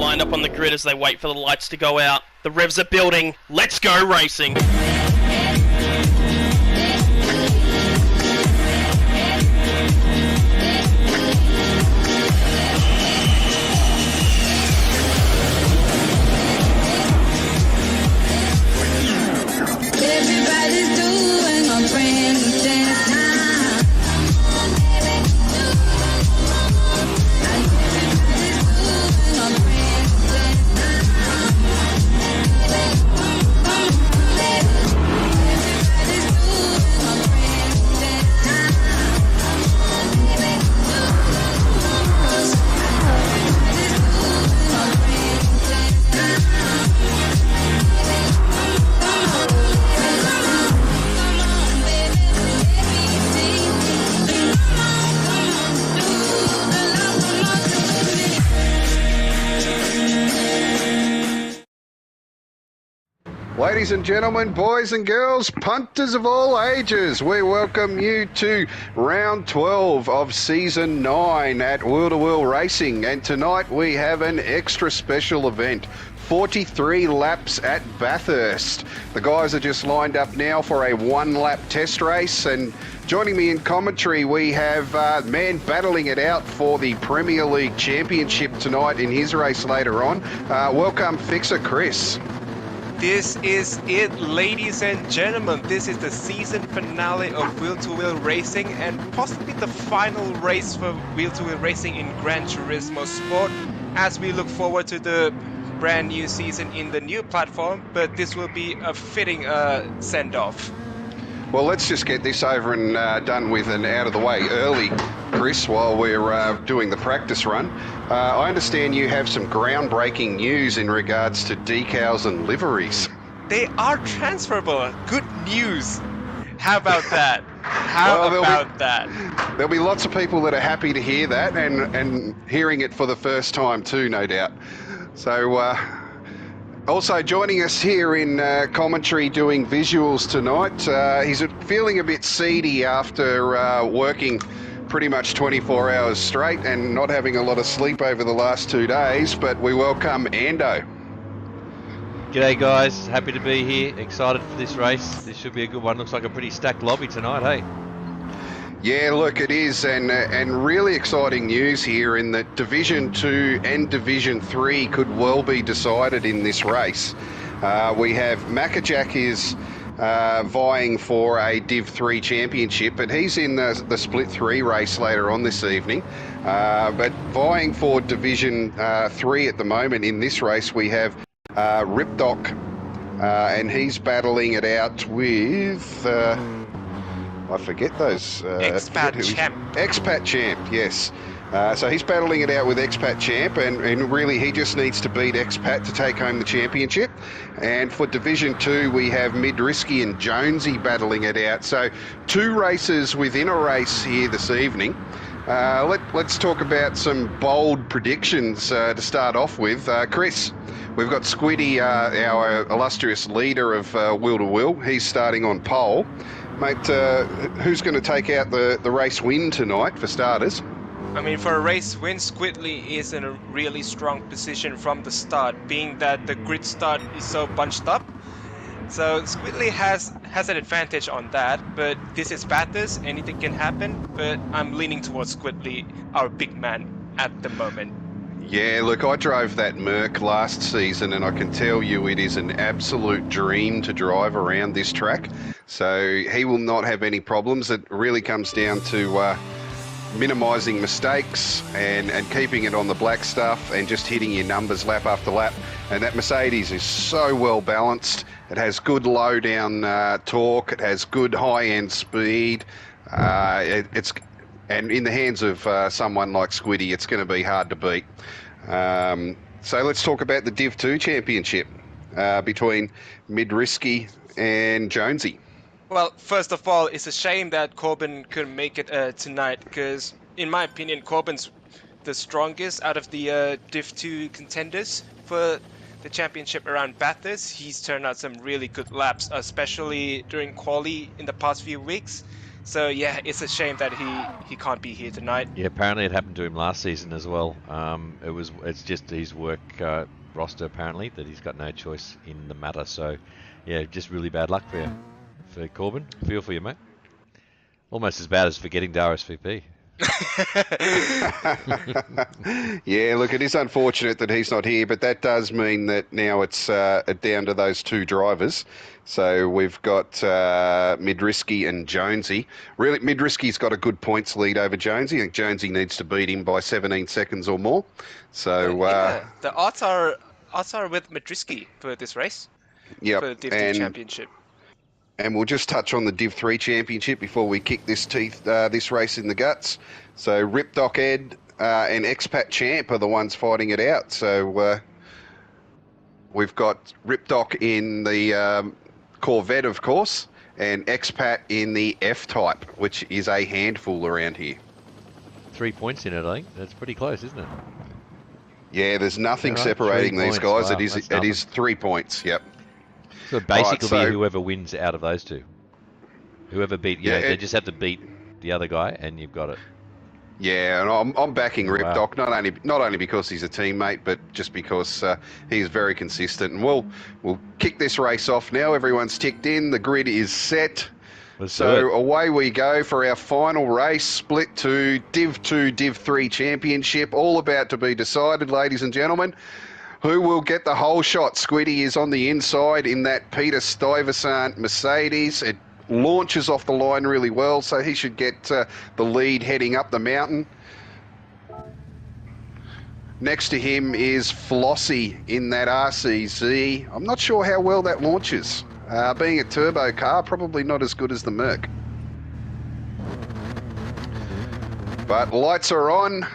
lined up on the grid as they wait for the lights to go out. The revs are building. Let's go racing! Everybody's doing a brand new dance now. Ladies and gentlemen, boys and girls, punters of all ages, we welcome you to round 12 of season 9 at W2W Racing, and tonight we have an extra special event. 43 laps at Bathurst. The guys are just lined up now for a 1-lap test race, and joining me in commentary we have a man battling it out for the Premier League Championship tonight in his race later on. Welcome Fixer Chris. This is it, ladies and gentlemen. This is the season finale of Wheel-to-Wheel Racing and possibly the final race for Wheel-to-Wheel Racing in Gran Turismo Sport as we look forward to the brand new season in the new platform, but this will be a fitting send-off. Well, let's just get this over and done with and out of the way early, Chris, while we're doing the practice run. I understand you have some groundbreaking news in regards to decals and liveries. They are transferable. Good news. How about that? There'll be lots of people that are happy to hear that and hearing it for the first time too, no doubt. So, also joining us here in commentary doing visuals tonight, he's feeling a bit seedy after working pretty much 24 hours straight and not having a lot of sleep over the last 2 days, but we welcome Ando. G'day guys, happy to be here, excited for this race. This should be a good one. Looks like a pretty stacked lobby tonight, hey? Yeah, look, it is, and really exciting news here in that Division 2 and Division 3 could well be decided in this race. We have Maccajack is vying for a Div3 championship, but he's in the Split 3 race later on this evening. But vying for Division 3 at the moment in this race, we have Ripdoc, and he's battling it out with... I forget those... Expat Champ. Expat Champ, yes. So he's battling it out with Expat Champ, and really he just needs to beat Expat to take home the championship. And for Division 2, we have Midrisky and Jonesy battling it out. So 2 races within a race here this evening. Let's talk about some bold predictions to start off with. Chris, we've got Squiddy, our illustrious leader of Wheel-to-Wheel. He's starting on pole. Mate, who's going to take out the race win tonight for starters? I mean, for a race win, Squidly is in a really strong position from the start, being that the grid start is so bunched up. So Squidly has an advantage on that, but this is Bathurst, anything can happen, but I'm leaning towards Squidly, our big man at the moment. Yeah, look, I drove that Merc last season and I can tell you it is an absolute dream to drive around this track. So he will not have any problems. It really comes down to minimising mistakes and keeping it on the black stuff and just hitting your numbers lap after lap. And that Mercedes is so well balanced. It has good low down torque. It has good high end speed. And in the hands of someone like Squiddy, it's going to be hard to beat. So let's talk about the Div2 championship between Midrisky and Jonesy. Well, first of all, it's a shame that Corbin couldn't make it tonight, because in my opinion, Corbin's the strongest out of the Div2 contenders for the championship around Bathurst. He's turned out some really good laps, especially during quali in the past few weeks. So yeah, it's a shame that he can't be here tonight. Yeah, apparently it happened to him last season as well. It's just his work roster apparently that he's got no choice in the matter. So yeah, just really bad luck for Corbin. Feel for you, mate. Almost as bad as forgetting to RSVP. Yeah, look, it is unfortunate that he's not here, but that does mean that now it's down to those two drivers. So we've got Midrisky and Jonesy. Really, Midrisky's got a good points lead over Jonesy. I think Jonesy needs to beat him by 17 seconds or more. So yeah, the odds are with Madrisky for this race. Yep, For the DIV2 championship. And we'll just touch on the DIV3 championship before we kick this race in the guts. So Ripdoc Ed and Expat Champ are the ones fighting it out. So we've got Ripdoc in the Corvette, of course, and Expat in the F-Type, which is a handful around here. 3 points in it, I think. That's pretty close, isn't it? Yeah, there's nothing Right, separating 3 these points. guys. Wow, It is 3 points, yep. So basically, Alright, so- whoever wins out of those two, whoever beat, they just have to beat the other guy, and you've got it. Yeah, and I'm backing Wow. Ripdoc, not only because he's a teammate, but just because he's very consistent. And we'll kick this race off now. Everyone's ticked in. The grid is set. Let's So do it. away we go for our final race, split 2, Div2, Div3 championship, all about to be decided, ladies and gentlemen. Who will get the whole shot? Squiddy is on the inside in that Peter Stuyvesant Mercedes. It launches off the line really well, so he should get the lead heading up the mountain. Next to him is Flossie in that RCZ. I'm not sure how well that launches. Being a turbo car, probably not as good as the Merc. But lights are on.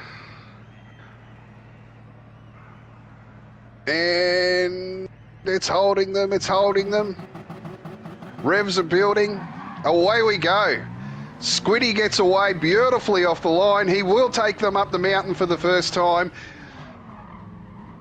And it's holding them. Revs are building. Away we go. Squiddy gets away beautifully off the line. He will take them up the mountain for the first time.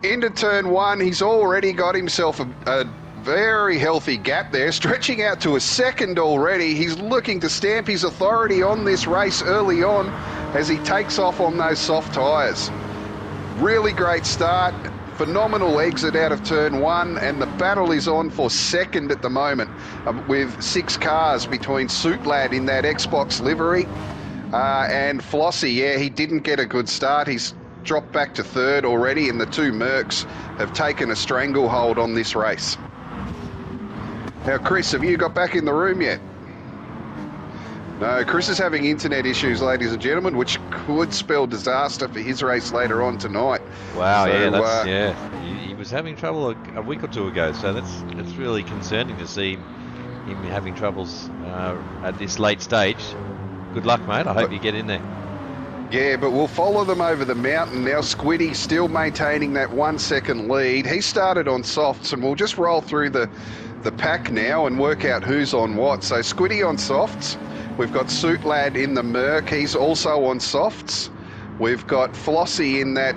Into turn 1, he's already got himself a very healthy gap there, stretching out to a second already. He's looking to stamp his authority on this race early on as he takes off on those soft tyres. Really great start. Phenomenal exit out of turn 1, and the battle is on for second at the moment with 6 cars between Suitlad in that Xbox livery and Flossie. Yeah, he didn't get a good start. He's dropped back to third already, and the 2 Mercs have taken a stranglehold on this race. Now, Chris, have you got back in the room yet? No, Chris is having internet issues, ladies and gentlemen, which could spell disaster for his race later on tonight. Wow, So, he was having trouble a week or two ago, so that's really concerning to see him having troubles at this late stage. Good luck, mate. I hope you get in there. Yeah, but we'll follow them over the mountain. Now Squiddy still maintaining that 1 second lead. He started on softs, and we'll just roll through the pack now and work out who's on what. So Squiddy on softs. We've got Suitlad in the Merc. He's also on softs. We've got Flossie in that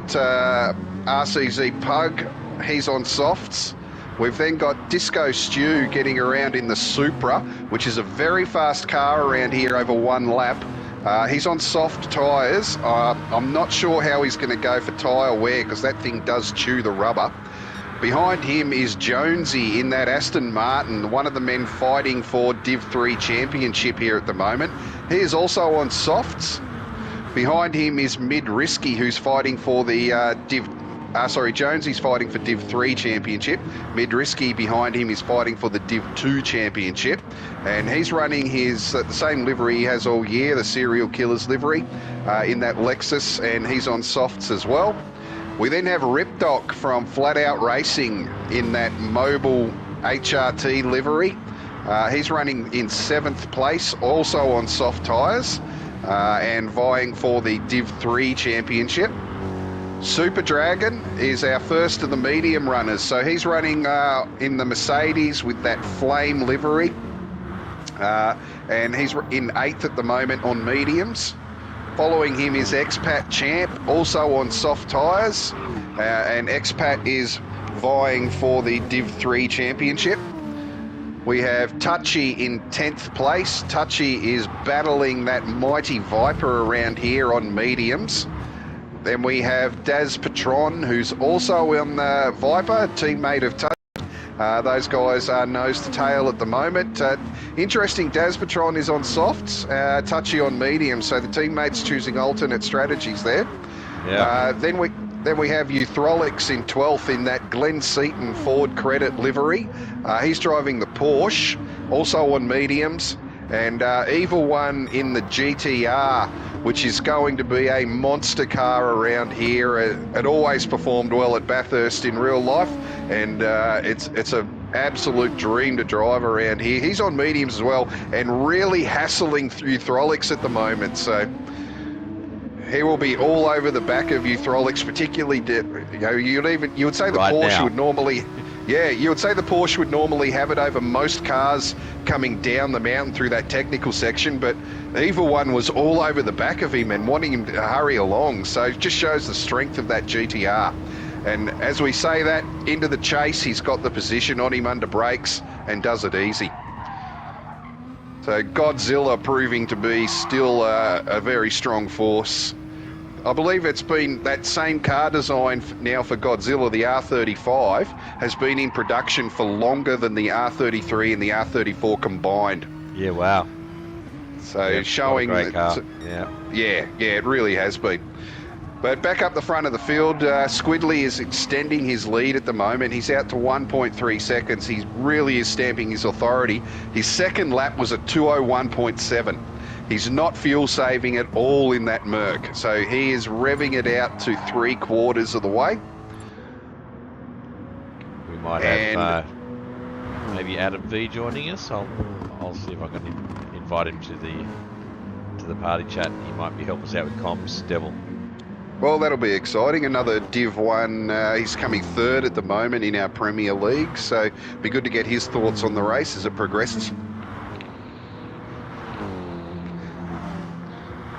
RCZ Pug. He's on softs. We've then got Disco Stew getting around in the Supra, which is a very fast car around here over 1 lap. He's on soft tyres. I'm not sure how he's going to go for tyre wear because that thing does chew the rubber. Behind him is Jonesy in that Aston Martin, one of the men fighting for Div3 championship here at the moment. He is also on softs. Behind him is Midrisky, who's fighting for the Jonesy's fighting for Div3 championship. Midrisky behind him is fighting for the Div2 championship. And he's running his the same livery he has all year, the Serial Killers livery, in that Lexus, and he's on softs as well. We then have Ripdoc from Flat Out Racing in that mobile HRT livery. He's running in 7th place, also on soft tyres, and vying for the Div3 championship. Super Dragon is our first of the medium runners. So he's running in the Mercedes with that flame livery. And he's in 8th at the moment on mediums. Following him is Expat Champ, also on soft tyres. And Expat is vying for the Div3 championship. We have Touchy in 10th place. Touchy is battling that mighty Viper around here on mediums. Then we have Daz Patron, who's also on the Viper, teammate of Touchy. Those guys are nose to tail at the moment. Interesting, Daz Patron is on softs, Touchy on mediums, so the teammates choosing alternate strategies there. Yeah. Then we have Euthrolix in 12th in that Glenn Seaton Ford Credit livery. He's driving the Porsche, also on mediums. And Evil One in the GTR, which is going to be a monster car around here. It always performed well at Bathurst in real life, and it's an absolute dream to drive around here. He's on mediums as well, and really hassling through Euthrolix at the moment. So he will be all over the back of Euthrolix, particularly, you would say the Right Porsche now. would normally, you would say the Porsche would normally have it over most cars coming down the mountain through that technical section, but Evil One was all over the back of him and wanting him to hurry along, so it just shows the strength of that GTR. And as we say that, into the chase, he's got the position on him under brakes and does it easy. So Godzilla proving to be still a very strong force. I believe it's been that same car design now for Godzilla, the R35, has been in production for longer than the R33 and the R34 combined. Yeah, wow. So Yeah, showing what a great that, car. Yeah. yeah, it really has been. But back up the front of the field, Squidley is extending his lead at the moment. He's out to 1.3 seconds. He really is stamping his authority. His second lap was at 2:01.7. He's not fuel saving at all in that Merc. So he is revving it out to 3/4 of the way. We might have maybe Adam V joining us. I'll see if I can invite him to the party chat. He might be helping us out with comms, Devil. Well, that'll be exciting. Another Div1, he's coming third at the moment in our Premier League, so it'd be good to get his thoughts on the race as it progresses.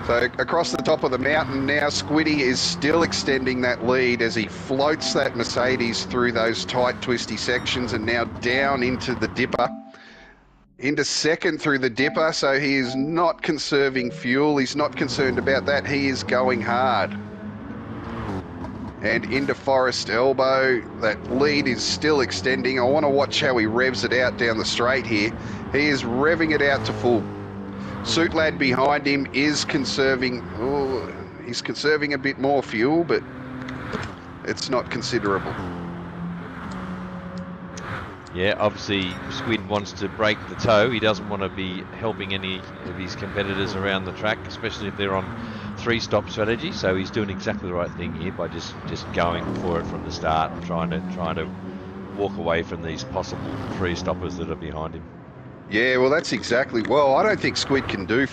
So across the top of the mountain now, Squiddy is still extending that lead as he floats that Mercedes through those tight, twisty sections and now down into the dipper. Into second through the dipper, so he is not conserving fuel. He's not concerned about that. He is going hard. And into Forest Elbow, that lead is still extending. I want to watch how he revs it out down the straight here. He is revving it out to full. Suit Lad behind him is conserving, he's conserving a bit more fuel, but it's not considerable. Yeah, obviously Squid wants to break the toe. He doesn't want to be helping any of his competitors around the track, especially if they're on three-stop strategy. So he's doing exactly the right thing here by just going for it from the start, and trying to walk away from these possible three-stoppers that are behind him. Yeah, well, that's exactly. Well, I don't think Squid can do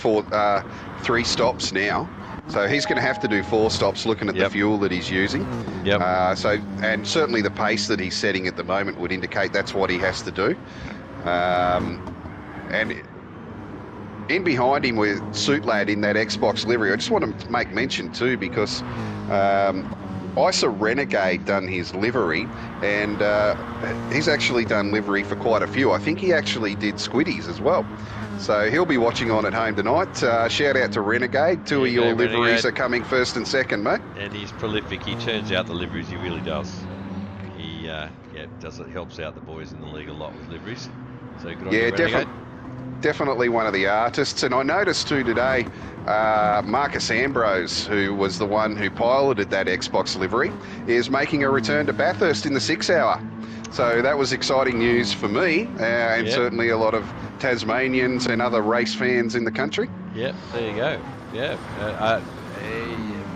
three stops now. So he's going to have to do 4 stops looking at the fuel that he's using. Yep. And certainly the pace that he's setting at the moment would indicate that's what he has to do. And in behind him with Suit Lad in that Xbox livery, I just want to make mention too, because ISA Renegade done his livery, and he's actually done livery for quite a few. I think he actually did Squiddies as well. So he'll be watching on at home tonight. Shout out to Renegade. Two of your liveries are coming first and second, mate. And he's prolific. He turns out the liveries. He really does. He helps out the boys in the league a lot with liveries. So good on you, Renegade. Definitely one of the artists. And I noticed too today, Marcus Ambrose, who was the one who piloted that Xbox livery, is making a return to Bathurst in the 6 hour. So that was exciting news for me, and certainly a lot of Tasmanians and other race fans in the country. Yep, there you go. Yeah,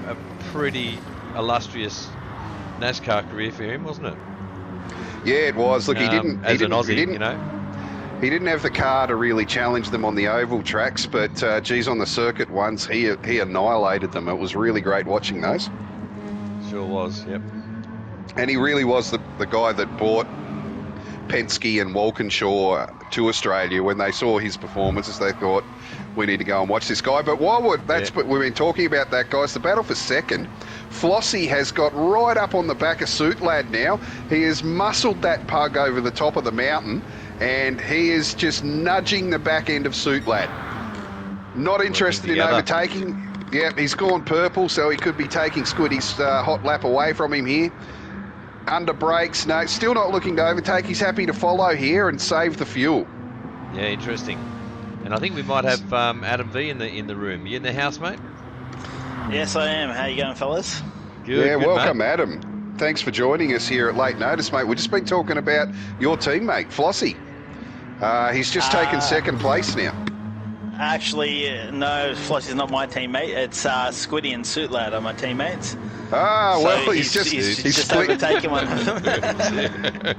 a pretty illustrious NASCAR career for him, wasn't it? Yeah, it was. Look, he didn't have the car to really challenge them on the oval tracks, but geez, on the circuit once, he annihilated them. It was really great watching those. Sure was. Yep. And he really was the guy that brought Penske and Walkinshaw to Australia. When they saw his performances, they thought, we need to go and watch this guy. But we've been talking about that, guys, the battle for second. Flossie has got right up on the back of Suit Lad now. He has muscled that pug over the top of the mountain, and he is just nudging the back end of Suit Lad. Not interested in together. overtaking. Yep, he's gone purple, so he could be taking Squiddy's hot lap away from him here. Under brakes, no, still not looking to overtake. He's happy to follow here and save the fuel. Yeah, interesting. And I think we might have Adam V in the room. You in the house, mate? Yes, I am. How you going, fellas? Good. Yeah, good, welcome, mate. Adam. Thanks for joining us here at late notice, mate. We've just been talking about your teammate, Flossie. He's just taken second place now. Actually, no, Flossie's not my teammate. It's Squiddy and Suit Lad are my teammates. Ah, So well, he's just split. overtaken one of them.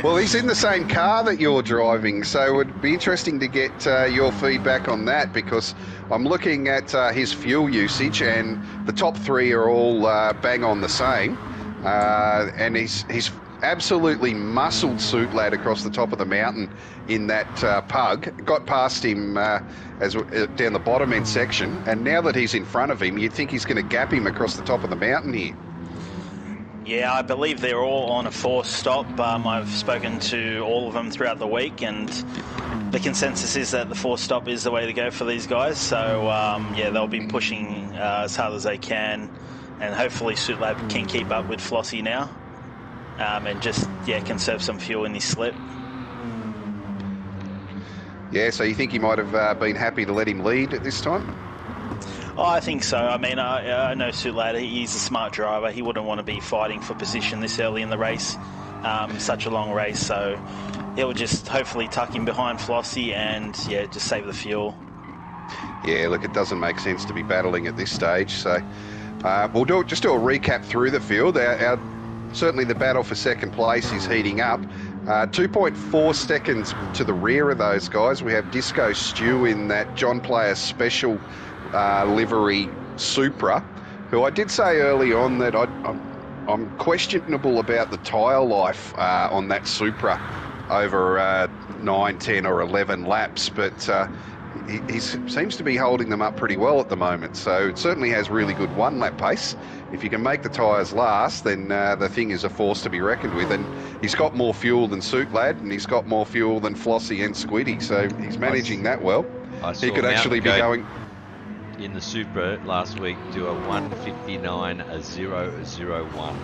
Well, he's in the same car that you're driving, so it would be interesting to get your feedback on that, because I'm looking at his fuel usage, and the top three are all bang on the same, and he's absolutely muscled Suit Lad across the top of the mountain in that pug. Got past him down the bottom end section, and now that he's in front of him, you'd think he's going to gap him across the top of the mountain here. Yeah, I believe they're all on a forced stop. I've spoken to all of them throughout the week, and the consensus is that the forced stop is the way to go for these guys. So, yeah, they'll be pushing as hard as they can, and hopefully Suit Lad can keep up with Flossie now, and just, yeah, conserve some fuel in his slip. Yeah, so you think he might have been happy to let him lead at this time? Oh, I think so. I mean, I know Suit Lad, he's a smart driver. He wouldn't want to be fighting for position this early in the race, such a long race. So he'll just hopefully tuck him behind Flossie and, yeah, just save the fuel. Yeah, look, it doesn't make sense to be battling at this stage. So we'll just do a recap through the field. Certainly the battle for second place is heating up. 2.4 seconds to the rear of those guys, we have Disco Stew in that John Player Special livery Supra, who I did say early on that I'm questionable about the tyre life on that Supra over 9, 10 or 11 laps, but he seems to be holding them up pretty well at the moment, so it certainly has really good one-lap pace. If you can make the tyres last, then the thing is a force to be reckoned with, and he's got more fuel than Suit Lad, and he's got more fuel than Flossie and Squiddy, so he's managing that well. He could actually be going in the Supra last week, do a 1:59.001.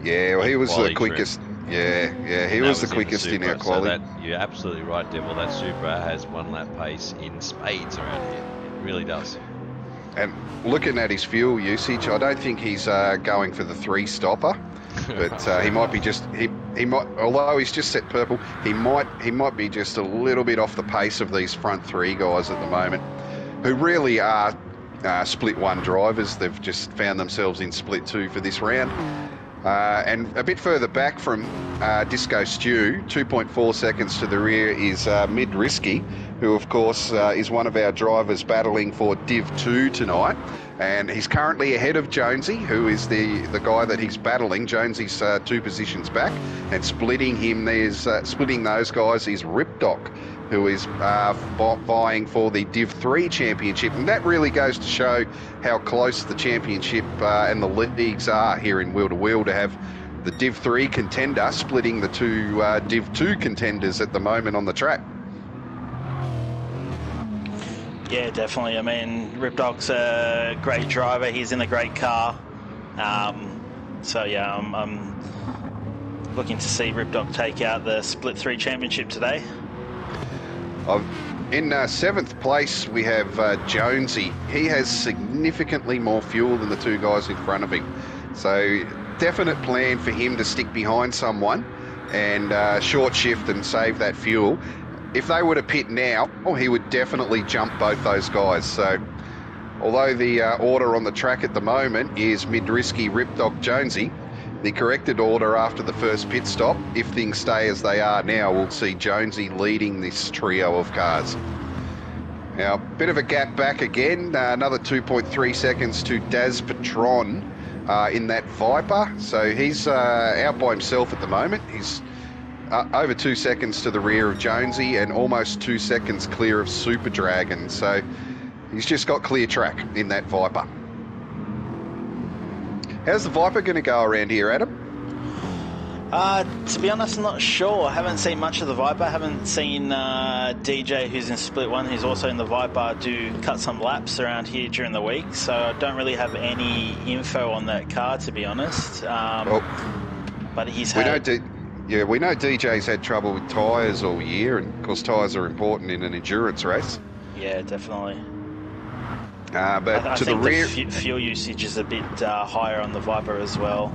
Yeah, well, he was the Quality quickest. trim. He was the quickest in our quality. So that, you're absolutely right, Devil. That Supra has one lap pace in spades around here. It really does. And looking at his fuel usage, I don't think he's going for the 3-stopper, but he might be just he might. Although he's just set purple, he might be just a little bit off the pace of these front three guys at the moment, who really are split one drivers. They've just found themselves in split two for this round. And a bit further back from Disco Stew, 2.4 seconds to the rear is Mid Risky, who of course is one of our drivers battling for DIV2 tonight. And he's currently ahead of Jonesy, who is the guy that he's battling. Jonesy's 2 positions back, and splitting those guys is Ripdoc, who is vying for the Div3 championship. And that really goes to show how close the championship and the leagues are here in Wheel to Wheel, to have the Div3 contender splitting the 2 Div2 contenders at the moment on the track. Yeah, definitely. I mean, Ripdoc's a great driver. He's in a great car. So, yeah, I'm looking to see Ripdoc take out the Split 3 championship today. In 7th place, we have Jonesy. He has significantly more fuel than the 2 guys in front of him. So, definite plan for him to stick behind someone and short shift and save that fuel. If they were to pit now, he would definitely jump both those guys. So, although the order on the track at the moment is Mid-Risky, Ripdoc, Jonesy, the corrected order after the first pit stop, if things stay as they are now, we'll see Jonesy leading this trio of cars. Now, a bit of a gap back again, another 2.3 seconds to Daz Patron in that Viper. So he's out by himself at the moment. He's over 2 seconds to the rear of Jonesy and almost 2 seconds clear of Super Dragon. So he's just got clear track in that Viper. How's the Viper going to go around here, Adam? To be honest, I'm not sure. I haven't seen much of the Viper. I haven't seen DJ, who's in Split 1, who's also in the Viper, cut some laps around here during the week. So I don't really have any info on that car, to be honest. But he's had... we know DJ's had trouble with tyres all year, and of course tyres are important in an endurance race. Yeah, definitely. But I to the think rear... the fuel usage is a bit higher on the Viper as well.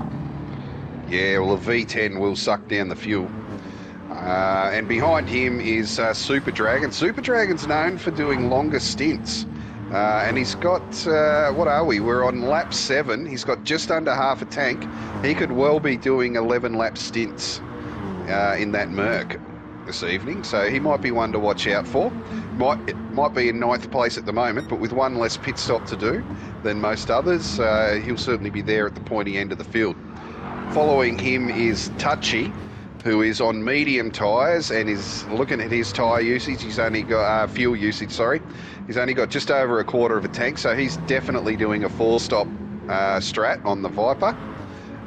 Yeah, well, the V10 will suck down the fuel. And behind him is Super Dragon. Super Dragon's known for doing longer stints. And he's got, what are we? We're on lap 7. He's got just under half a tank. He could well be doing 11 lap stints in that Merc this evening. So he might be one to watch out for. Might be in 9th place at the moment, but with one less pit stop to do than most others, he'll certainly be there at the pointy end of the field. Following him is Touchy, who is on medium tyres and is looking at his tyre usage. He's only got fuel usage, sorry. He's only got just over a quarter of a tank, so he's definitely doing a 4-stop strat on the Viper.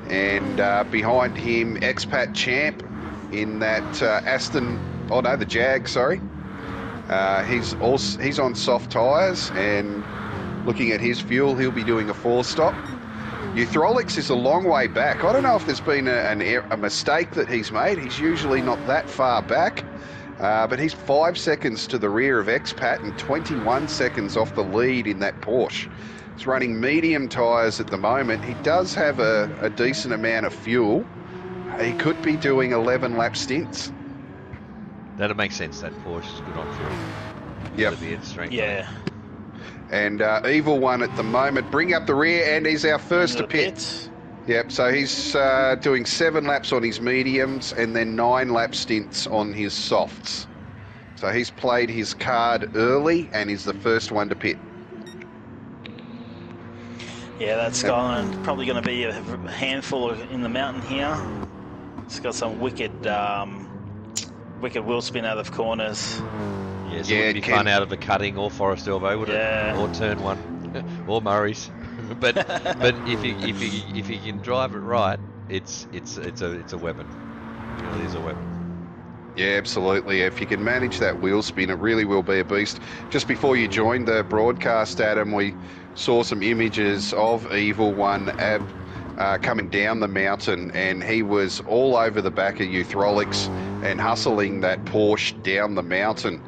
And behind him, Expat Champ in that the Jag, sorry. He's on soft tyres, and looking at his fuel, he'll be doing a 4-stop. Euthrolix is a long way back. I don't know if there's been a mistake that he's made. He's usually not that far back, but he's 5 seconds to the rear of Expat and 21 seconds off the lead in that Porsche. He's running medium tyres at the moment. He does have a decent amount of fuel. He could be doing 11 lap stints. That'll make sense. That Porsche is good on fuel. Yep. That'll be its strength. Yeah. And Evil One at the moment, bring up the rear, and he's our first to pit. Yep, so he's doing 7 laps on his mediums and then 9 lap stints on his softs. So he's played his card early and is the first one to pit. Yeah, that's probably going to be a handful in the mountain here. It's got some wicked wheel spin out of corners. Yeah, so it would be fun out of the cutting or Forest Elbow, would it? Or turn 1, or Murray's. but if you can drive it right, it's a weapon. It really is a weapon. Yeah, absolutely. If you can manage that wheel spin, it really will be a beast. Just before you joined the broadcast, Adam, we saw some images of Evil One coming down the mountain, and he was all over the back of Euthrolix and hustling that Porsche down the mountain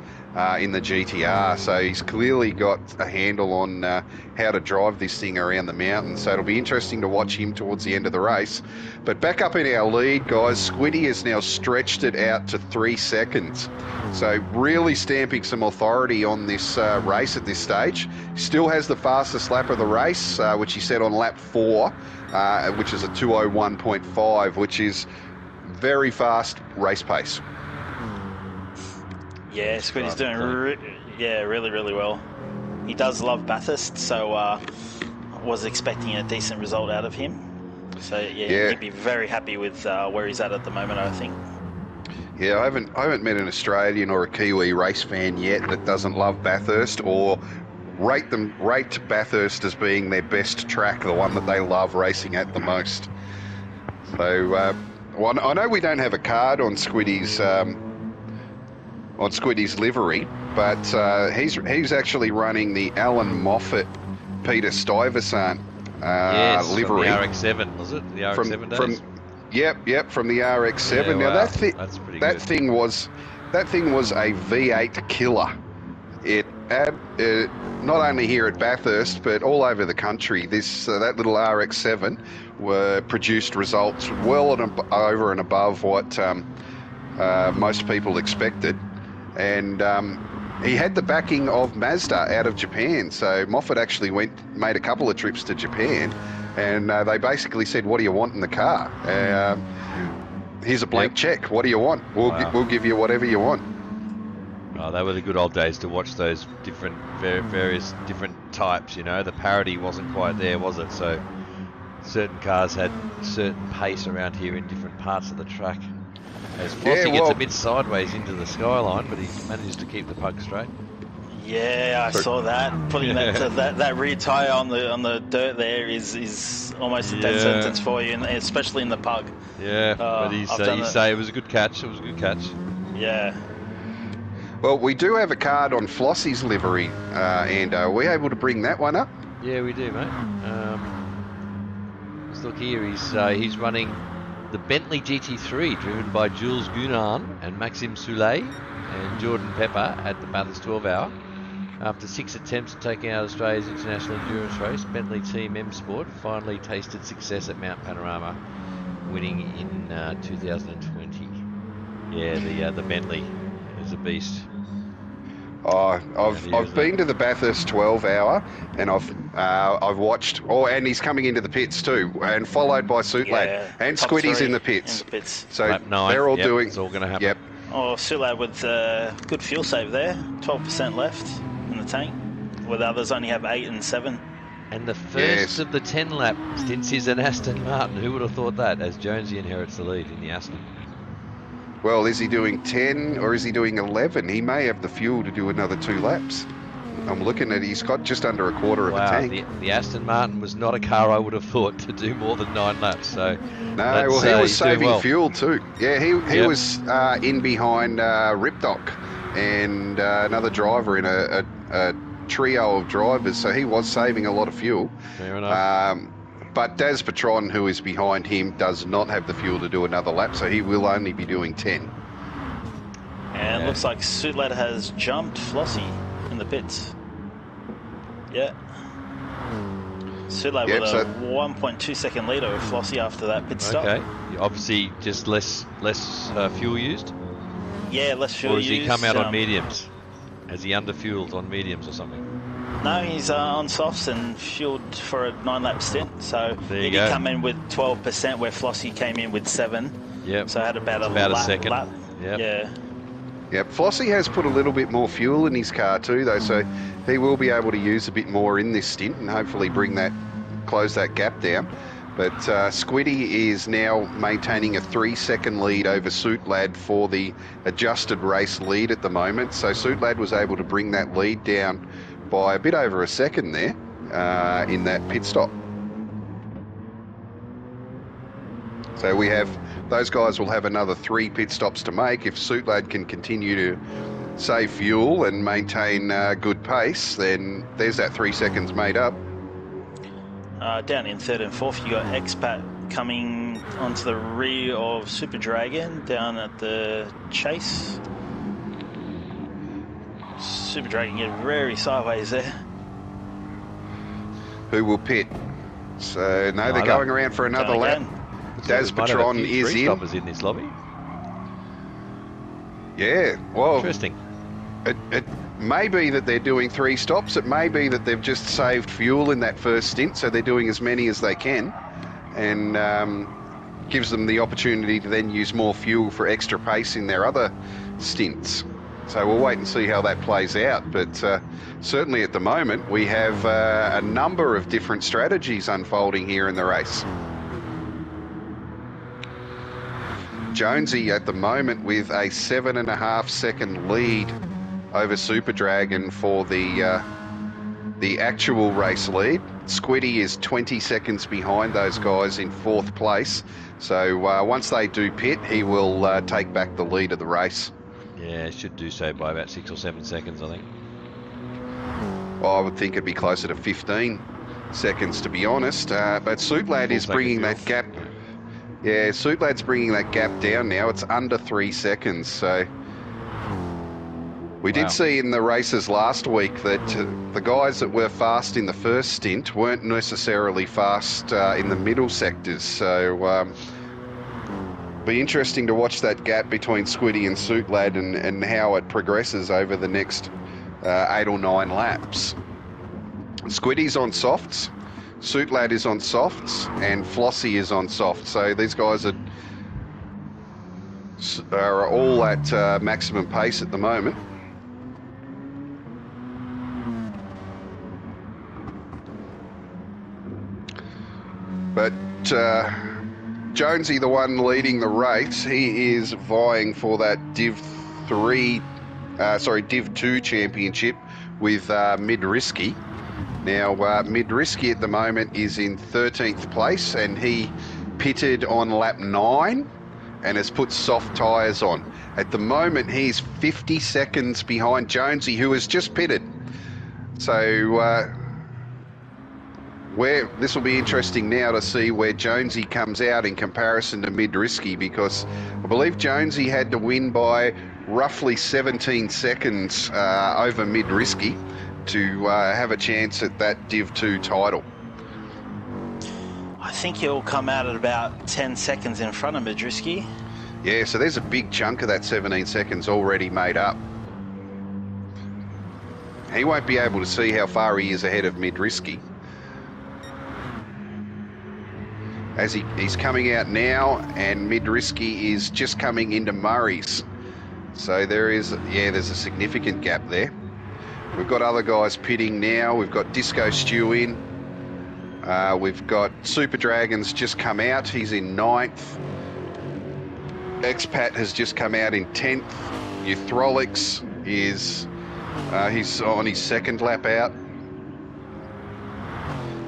in the GTR. So he's clearly got a handle on how to drive this thing around the mountain. So it'll be interesting to watch him towards the end of the race. But back up in our lead, guys, Squiddy has now stretched it out to 3 seconds. So really stamping some authority on this race at this stage. Still has the fastest lap of the race, which he set on lap 4, which is a 2:01.5, which is very fast race pace. Yeah, Squiddy's doing really, really well. He does love Bathurst, so I was expecting a decent result out of him. So yeah, he'd be very happy with where he's at the moment, I think. Yeah, I haven't met an Australian or a Kiwi race fan yet that doesn't love Bathurst or rate Bathurst as being their best track, the one that they love racing at the most. So I know we don't have a card on Squiddy's livery, but he's actually running the Alan Moffat Peter Stuyvesant livery. From the RX-7, was it? The RX-7 days? Yep, from the RX-7. Yeah, now wow. That's pretty good. That thing was a V8 killer. It not only here at Bathurst but all over the country. That little RX-7 produced results well over and above what most people expected. And he had the backing of Mazda out of Japan. So Moffat actually made a couple of trips to Japan, and they basically said, "What do you want in the car? Here's a blank check. What do you want? We'll give you whatever you want." Oh, they were the good old days to watch those various different types. You know, the parity wasn't quite there, was it? So certain cars had certain pace around here in different parts of the track. As Flossie gets a bit sideways into the skyline, but he managed to keep the puck straight. Yeah, I saw that. Putting that rear tyre on the dirt there is almost a death sentence for you, and especially in the pug. Yeah, but you say it was a good catch. It was a good catch. Yeah. Well, we do have a card on Flossie's livery, and are we able to bring that one up? Yeah, we do, mate. Let's look here. He's running the Bentley GT3, driven by Jules Gunan and Maxime Soulet and Jordan Pepper at the Bathurst 12 Hour. After 6 attempts at taking out Australia's international endurance race, Bentley Team M Sport finally tasted success at Mount Panorama, winning in 2020. Yeah, the Bentley is a beast. I've been to the Bathurst 12 Hour, and I've watched. And he's coming into the pits too, and followed by Suitlad and Squiddy's in the pits. So Lap 9, they're all doing. It's all going to happen. Yep. Oh, Suitlad with good fuel save there, 12% left in the tank, where the others only have 8 and 7. And the first of the 10 lap stints is an Aston Martin. Who would have thought that? As Jonesy inherits the lead in the Aston. Well, is he doing 10 or is he doing 11? He may have the fuel to do another 2 laps. I'm looking at he's got just under a quarter of a tank. The Aston Martin was not a car I would have thought to do more than 9 laps. So no, well, he was saving fuel too. Yeah, he was in behind Ripdoc and another driver in a trio of drivers, so he was saving a lot of fuel. Fair enough. But Daz Patron, who is behind him, does not have the fuel to do another lap, so he will only be doing 10. And it looks like Suitlad has jumped Flossie in the pits. Yeah. Suitlad with a 1.2 second lead over Flossie after that pit stop. Okay. Obviously, just less fuel used? Yeah, less fuel used. Or has used. he come out on mediums? Has he underfueled on mediums or something? No, he's on softs and fueled for a 9-lap stint. So he did come in with 12%, where Flossie came in with 7. Yep. So I had about a second. Lap. Yep. Yeah. Yep, Flossie has put a little bit more fuel in his car too, though, so he will be able to use a bit more in this stint and hopefully close that gap down. But Squiddy is now maintaining a 3-second lead over Suitlad for the adjusted race lead at the moment. So Suitlad was able to bring that lead down by a bit over a second there in that pit stop. So those guys will have another 3 pit stops to make. If Suitlad can continue to save fuel and maintain good pace, then there's that 3 seconds made up. Down in 3rd and 4th, you got Expat coming onto the rear of Super Dragon down at the chase. Super Dragon getting very sideways there. Who will pit? So no, they're going around for another lap. Daz Patron is in. Stoppers in this lobby. Yeah, well, interesting. It may be that they're doing 3 stops. It may be that they've just saved fuel in that first stint, so they're doing as many as they can, and gives them the opportunity to then use more fuel for extra pace in their other stints. So we'll wait and see how that plays out. But certainly at the moment, we have a number of different strategies unfolding here in the race. Jonesy at the moment with a 7.5 second lead over Super Dragon for the actual race lead. Squiddy is 20 seconds behind those guys in 4th place. So once they do pit, he will take back the lead of the race. Yeah, should do so by about 6 or 7 seconds, I think. Well, I would think it'd be closer to 15 seconds, to be honest. But Suitlad is bringing that gap. Yeah, Suitlad's bringing that gap down now. It's under 3 seconds. So we did see in the races last week that the guys that were fast in the first stint weren't necessarily fast in the middle sectors. So be interesting to watch that gap between Squiddy and Suitlad and how it progresses over the next 8 or 9 laps. Squiddy's on softs, Suitlad is on softs, and Flossie is on softs. So these guys are all at maximum pace at the moment. But Jonesy, the one leading the race, he is vying for that DIV2 championship with Mid-Risky. Now, Mid-Risky at the moment is in 13th place, and he pitted on lap 9 and has put soft tyres on. At the moment, he's 50 seconds behind Jonesy, who has just pitted. So, this will be interesting now to see where Jonesy comes out in comparison to Mid-Risky, because I believe Jonesy had to win by roughly 17 seconds over Mid-Risky to have a chance at that Div2 title. I think he'll come out at about 10 seconds in front of Mid-Risky. Yeah, so there's a big chunk of that 17 seconds already made up. He won't be able to see how far he is ahead of Mid-Risky. As he's coming out now, and Mid-Risky is just coming into Murray's. So there's a significant gap there. We've got other guys pitting now. We've got Disco Stew in. We've got Super Dragons just come out. He's in 9th. Expat has just come out in 10th. Euthrolix is he's on his 2nd lap out.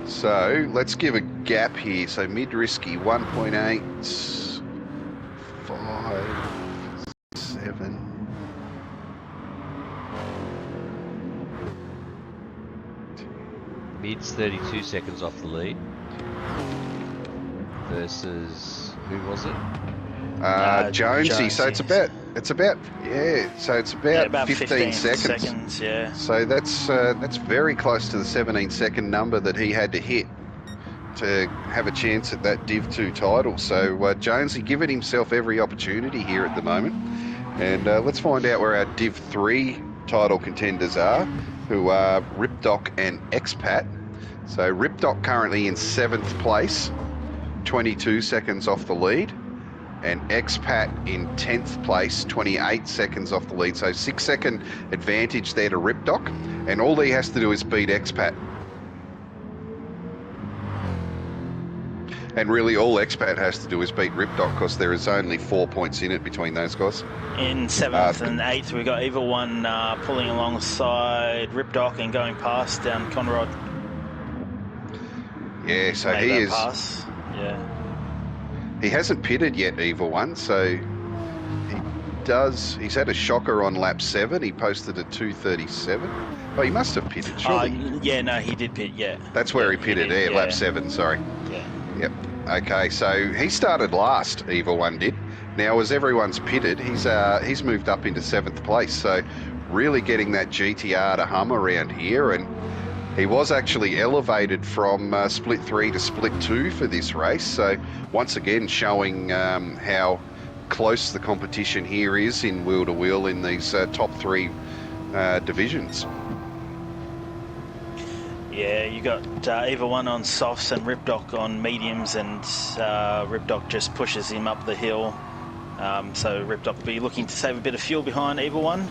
So let's give a gap here. So Mid-Risky 1.8, 5, 7. Mid's 32 seconds off the lead. Versus, who was it? Jonesy. So it's about about 15 seconds. Yeah. So that's very close to the 17-second number that he had to hit to have a chance at that Div2 title. So Jonesy giving himself every opportunity here at the moment. And let's find out where our Div3 title contenders are, who are Ripdoc and Expat. So Ripdoc currently in 7th place, 22 seconds off the lead. And Expat in 10th place, 28 seconds off the lead. So 6-second advantage there to Ripdoc. And all he has to do is beat Expat. And really all Expat has to do is beat Ripdoc, because there is only 4 points in it between those guys. In 7th and 8th, we've got Evil One pulling alongside Ripdoc and going past down Conrod. Yeah, so he is... Pass. Yeah. He hasn't pitted yet, Evil One, so he's had a shocker on lap 7. He posted a 2:37. Oh, he must have pitted, surely. Yeah, no, he did pit, yeah. That's where he pitted, lap 7, sorry. Yeah. Yep. Okay, so he started last, Evil One did. Now, as everyone's pitted, he's moved up into 7th place, so really getting that GTR to hum around here, and he was actually elevated from split 3 to split 2 for this race. So once again showing how close the competition here is in wheel to wheel in these top 3 divisions. Yeah, you got Evil One on softs and Ripdoc on mediums, and Ripdoc just pushes him up the hill. So Ripdoc will be looking to save a bit of fuel behind Evil One.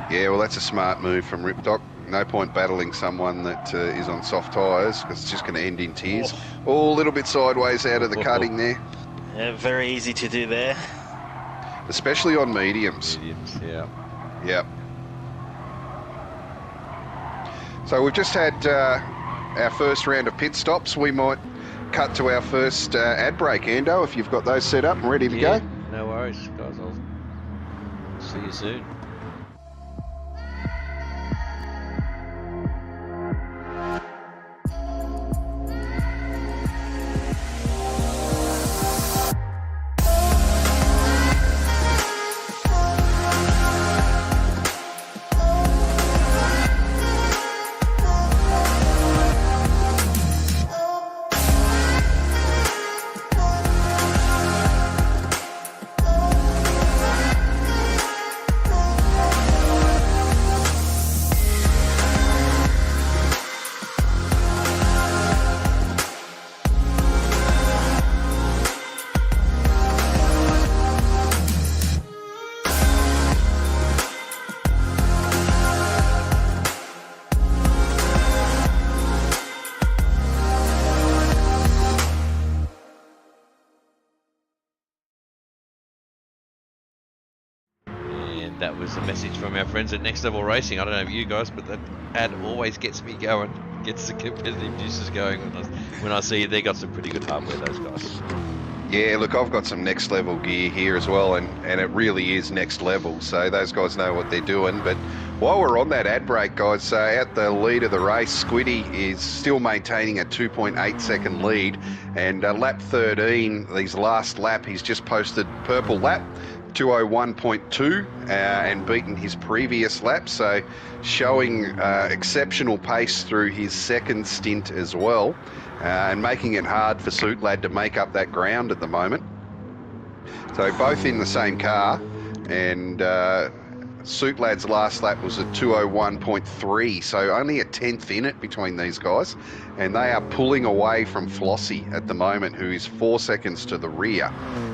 Yeah, well, that's a smart move from Ripdoc. No point battling someone that is on soft tyres, because it's just going to end in tears. Oh, a little bit sideways out of the cutting there. Yeah, very easy to do there. Especially on mediums. Yeah. Yep. So we've just had our first round of pit stops. We might cut to our first ad break, Ando, if you've got those set up and ready to go. No worries, guys. I'll see you soon. was a message from our friends at Next Level Racing. I don't know about you guys, but that ad always gets me going, gets the competitive juices going when I see they got some pretty good hardware, those guys. Yeah, look, I've got some next level gear here as well, and it really is next level, so those guys know what they're doing. But while we're on that ad break, guys, at the lead of the race, Squiddy is still maintaining a 2.8 second lead, and lap 13, his last lap, he's just posted purple lap, 201.2, and beaten his previous lap, so showing exceptional pace through his second stint as well. And making it hard for Suit Lad to make up that ground at the moment. So both in the same car, and Suit Lad's last lap was a 201.3, so only a tenth in it between these guys, and they are pulling away from Flossie at the moment, who is 4 seconds to the rear.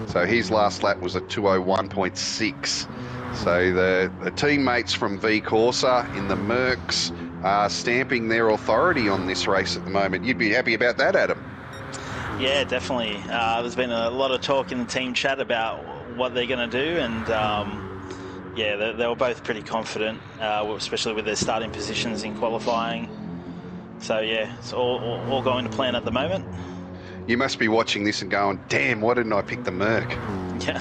So his last lap was a 201.6. So the teammates from V Corsa in the Mercs are stamping their authority on this race at the moment. You'd be happy about that, Adam? Yeah, definitely. There's been a lot of talk in the team chat about what they're going to do, and yeah, they were both pretty confident, especially with their starting positions in qualifying. So yeah, it's all going to plan at the moment. You must be watching this and going, damn, why didn't I pick the Merc? Yeah,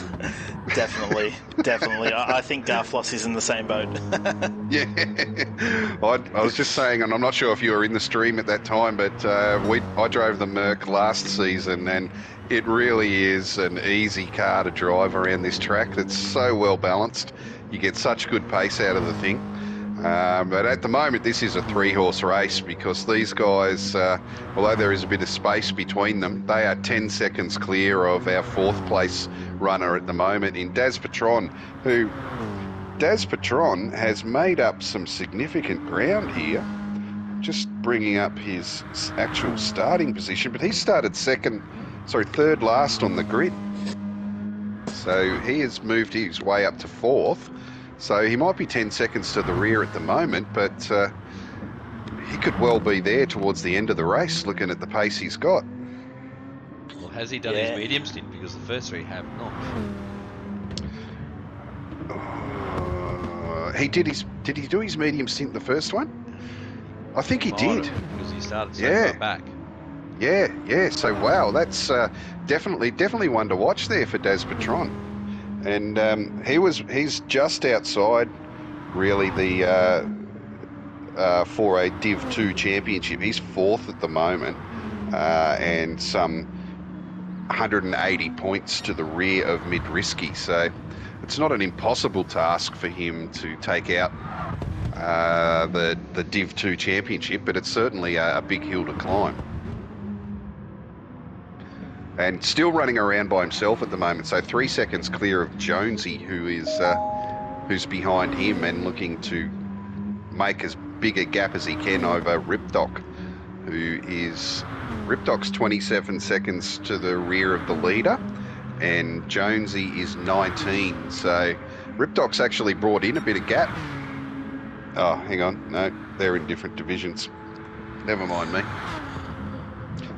definitely. I think Flossie's in the same boat. Yeah. I was just saying, and I'm not sure if you were in the stream at that time, but I drove the Merc last season, and it really is an easy car to drive around this track. It's so well balanced. You get such good pace out of the thing. But at the moment, this is a 3-horse race, because these guys, although there is a bit of space between them, they are 10 seconds clear of our 4th place runner at the moment in Daz Patron, who Daz Patron has made up some significant ground here. Just bringing up his actual starting position, but he started third last on the grid. So he has moved his way up to 4th. So he might be 10 seconds to the rear at the moment, but he could well be there towards the end of the race, looking at the pace he's got. Well, has he done his medium stint? Because the first 3 have not. Did he do his medium stint the first one? I think he did. Because he started so far back. Yeah. So wow, that's definitely one to watch there for Daz Patron. And he's just outside, really, the for a DIV2 championship. He's 4th at the moment, and some 180 points to the rear of Mid-Risky. So it's not an impossible task for him to take out the DIV2 championship, but it's certainly a big hill to climb. And still running around by himself at the moment, so 3 seconds clear of Jonesy, who's behind him and looking to make as big a gap as he can over Ripdoc, Ripdoc's 27 seconds to the rear of the leader, and Jonesy is 19. So Ripdoc's actually brought in a bit of gap. Oh, hang on, no, they're in different divisions. Never mind me.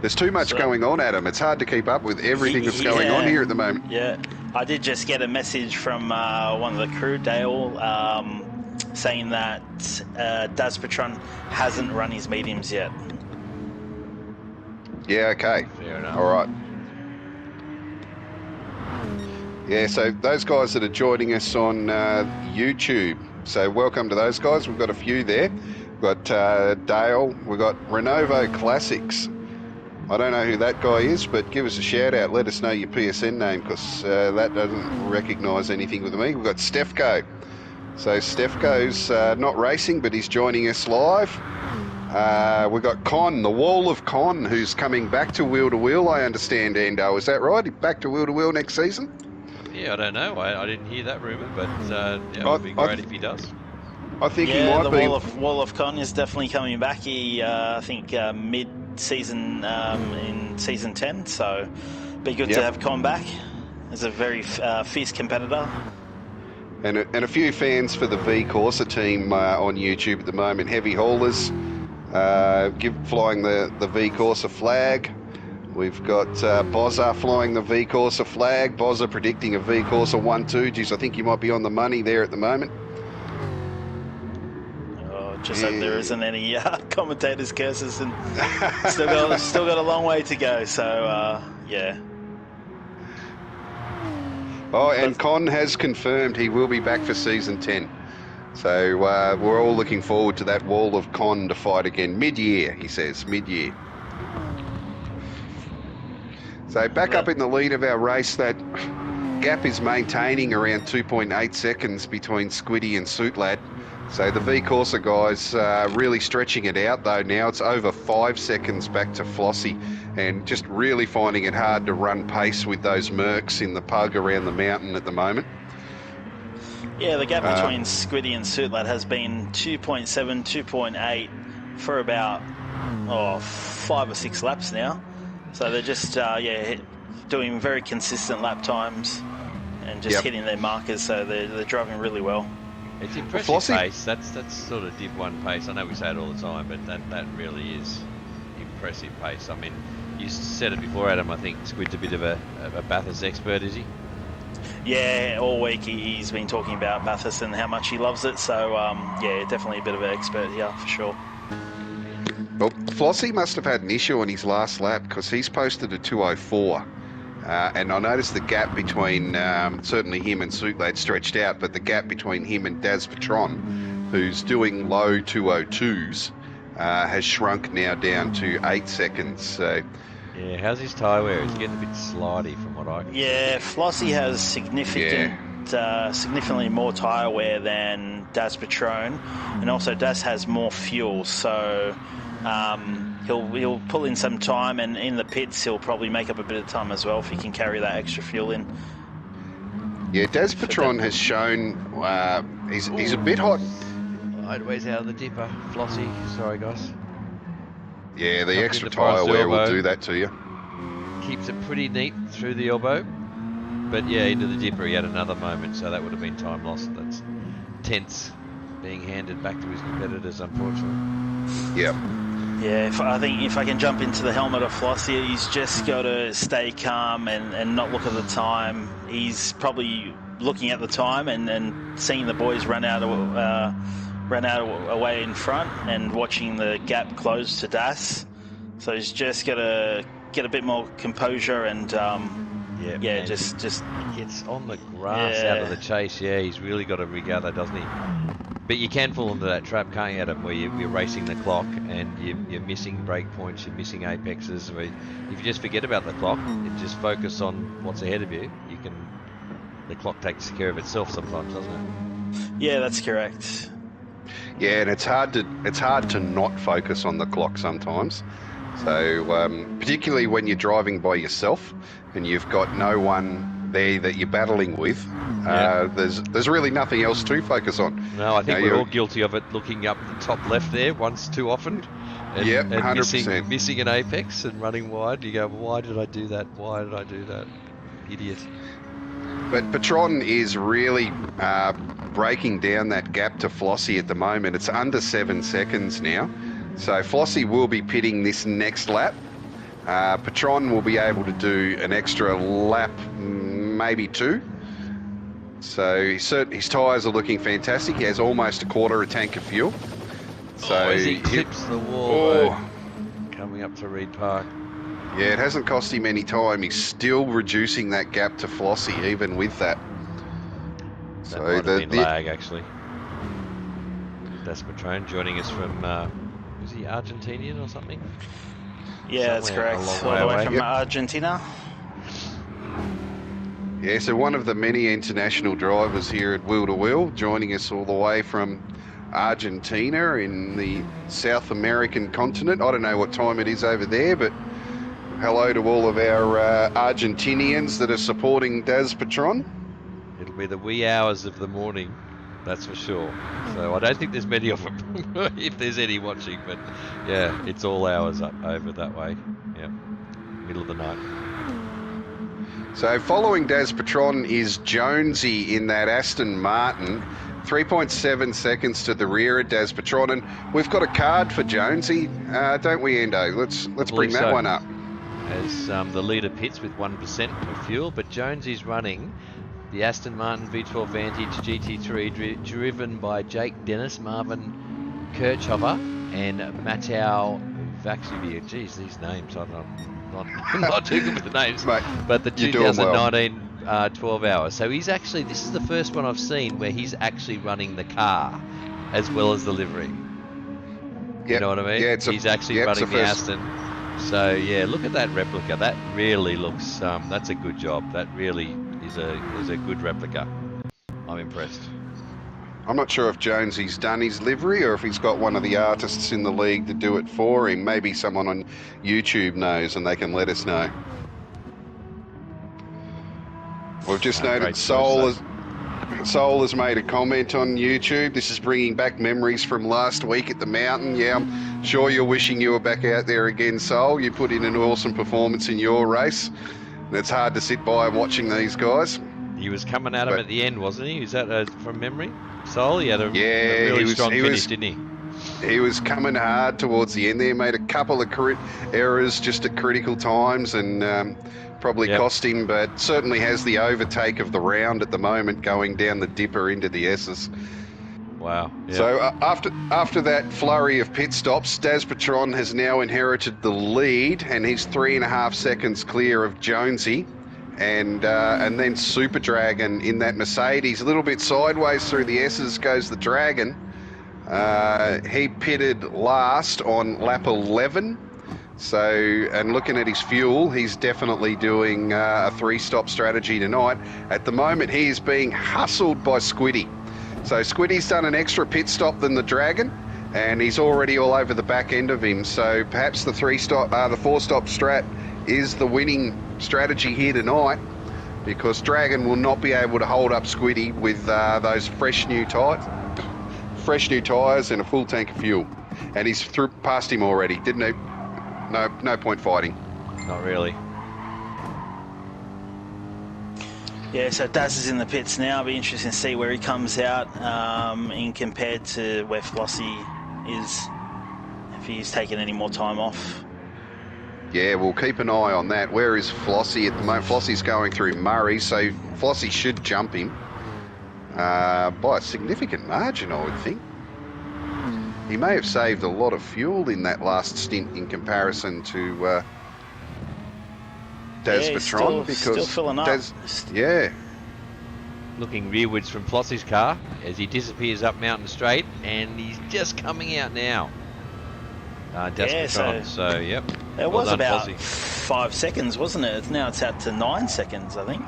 There's too much going on, Adam. It's hard to keep up with everything that's going on here at the moment. Yeah, I did just get a message from one of the crew, Dale, saying that Daz Patron hasn't run his mediums yet. Yeah, okay. Fair enough. All right. Yeah, so those guys that are joining us on YouTube, so welcome to those guys. We've got a few there. We've got Dale. We've got Renovo Classics. I don't know who that guy is, but give us a shout out. Let us know your PSN name, because that doesn't recognise anything with me. We've got Stefko. So Stefko's not racing, but he's joining us live. We've got Con, the Wall of Con, who's coming back to Wheel to Wheel, I understand, Endo. Is that right? Back to Wheel to Wheel next season? Yeah, I don't know. I didn't hear that rumour, but it would be great if he does. I think he might be. Wall of Con is definitely coming back. He, I think, mid-season in season 10, so be good to have Con back. He's a very fierce competitor. And a few fans for the V Corsa team on YouTube at the moment. Heavy haulers flying the V Corsa flag. We've got Bozza flying the V Corsa flag. Bozza predicting a V Corsa 1-2. Geez, I think you might be on the money there at the moment. just hope there isn't any commentators' curses, and still got a long way to go. So yeah. Oh, and Con has confirmed he will be back for season 10. So we're all looking forward to that wall of Con to fight again mid-year. He says mid-year. So back up in the lead of our race, that gap is maintaining around 2.8 seconds between Squiddy and Suitlad. So the V Corsa guys really stretching it out though now. It's over 5 seconds back to Flossie, and just really finding it hard to run pace with those Mercs in the pug around the mountain at the moment. Yeah, the gap between Squiddy and Suitlad has been 2.7, 2.8 for about 5 or 6 laps now. So they're just doing very consistent lap times and just hitting their markers. So they're driving really well. It's impressive pace. That's sort of Div1 pace. I know we say it all the time, but that really is impressive pace. I mean, you said it before, Adam. I think Squid's a bit of a Bathurst expert, is he? Yeah, all week he's been talking about Bathurst and how much he loves it. So yeah, definitely a bit of an expert here for sure. Well, Flossie must have had an issue on his last lap because he's posted a 2:04. And I noticed the gap between, certainly him and Suitlad stretched out, but the gap between him and Daz Patron, who's doing low 2:02s, has shrunk now down to 8 seconds. So, yeah, how's his tyre wear? It's getting a bit slidey from what I can see. Yeah, Flossie has significantly more tyre wear than Daz Patron, and also Daz has more fuel, so he'll pull in some time, and in the pits he'll probably make up a bit of time as well if he can carry that extra fuel in. Yeah, Daz Patron has shown he's a bit hot. Sideways out of the dipper, Flossie. Sorry, guys. Yeah, the extra tyre wear will do that to you. Keeps it pretty neat through the elbow, but yeah, into the dipper he had another moment, so that would have been time lost. That's tense, being handed back to his competitors, unfortunately. Yep. Yeah, I think if I can jump into the helmet of Flossie, he's just got to stay calm and not look at the time. He's probably looking at the time and seeing the boys run out away in front and watching the gap close to Das. So he's just got to get a bit more composure and just he gets on the grass out of the chase. Yeah, he's really got to regather, doesn't he? But you can fall into that trap, can't you, Adam, where you're racing the clock and you're missing break points, you're missing apexes. If you just forget about the clock and just focus on what's ahead of you, the clock takes care of itself sometimes, doesn't it? Yeah, that's correct. Yeah, and it's hard to not focus on the clock sometimes. So particularly when you're driving by yourself and you've got no one there that you're battling with, there's really nothing else to focus on. No, I think we're all guilty of it, looking up the top left there once too often and 100%. missing an apex and running wide. You go, why did I do that? Why did I do that? Idiot. But Patron is really breaking down that gap to Flossie at the moment. It's under 7 seconds now. So Flossie will be pitting this next lap. Patron will be able to do an extra lap, maybe 2. So his tyres are looking fantastic. He has almost a quarter a tank of fuel. So as he clips the wall coming up to Reed Park. Yeah, it hasn't cost him any time. He's still reducing that gap to Flossie, even with that. That might have been lag, actually. That's Patron joining us from, was he Argentinian or something? Yeah, that's correct. All the way from Argentina. Yeah, so one of the many international drivers here at Wheel to Wheel, joining us all the way from Argentina in the South American continent. I don't know what time it is over there, but hello to all of our Argentinians that are supporting Daz Patron. It'll be the wee hours of the morning, that's for sure. So I don't think there's many of them, if there's any watching, but yeah, it's all hours up over that way. Yeah, middle of the night. So following Daz Patron is Jonesy in that Aston Martin, 3.7 seconds to the rear of Daz Patron, and we've got a card for Jonesy, don't we, Endo? Let's bring that one up. As the leader pits with 1% of fuel, but Jonesy's running the Aston Martin V12 Vantage GT3 driven by Jake Dennis, Marvin Kirchhofer and Matau Vaxivia. Geez, these names, I'm not too good with the names. Mate, But the you're doing well. 2019 12 hours. So he's actually, this is the first one I've seen where he's actually running the car as well as the livery. You know what I mean? Yeah, he's actually running the Aston. So yeah, look at that replica. That really looks, that's a good job. That really is a good replica. I'm impressed. I'm not sure if Jonesy's done his livery or if he's got one of the artists in the league to do it for him. Maybe someone on YouTube knows and they can let us know. We've just noted Sol has made a comment on YouTube. This is bringing back memories from last week at the mountain. Yeah, I'm sure you're wishing you were back out there again, Sol. You put in an awesome performance in your race. And it's hard to sit by watching these guys. He was coming at him at the end, wasn't he? Is that from memory? Sol, he had a really strong finish, didn't he? He was coming hard towards the end there, made a couple of errors just at critical times and probably cost him, but certainly has the overtake of the round at the moment going down the dipper into the S's. Wow. Yep. So after that flurry of pit stops, Daz Patron has now inherited the lead and he's 3.5 seconds clear of Jonesy. And then Super Dragon in that Mercedes, a little bit sideways through the S's goes the Dragon. He pitted last on lap 11. So, and looking at his fuel, he's definitely doing a 3-stop strategy tonight. At the moment, he is being hustled by Squiddy. So Squiddy's done an extra pit stop than the Dragon, and he's already all over the back end of him. So perhaps the 4-stop strat is the winning strategy here tonight, because Dragon will not be able to hold up Squiddy with those fresh new tyres and a full tank of fuel. And he's past him already, didn't he? No point fighting. Not really. Yeah, so Daz is in the pits now. It'll be interesting to see where he comes out in compared to where Flossie is, if he's taken any more time off. Yeah, we'll keep an eye on that. Where is Flossie at the moment? Flossie's going through Murray, so Flossie should jump him by a significant margin, I would think. He may have saved a lot of fuel in that last stint in comparison to Daz Patron, because still filling up. Looking rearwards from Flossie's car as he disappears up Mountain Straight, and he's just coming out now. Daz Patron, so yep. It was about 5 seconds, wasn't it? Now it's out to 9 seconds, I think.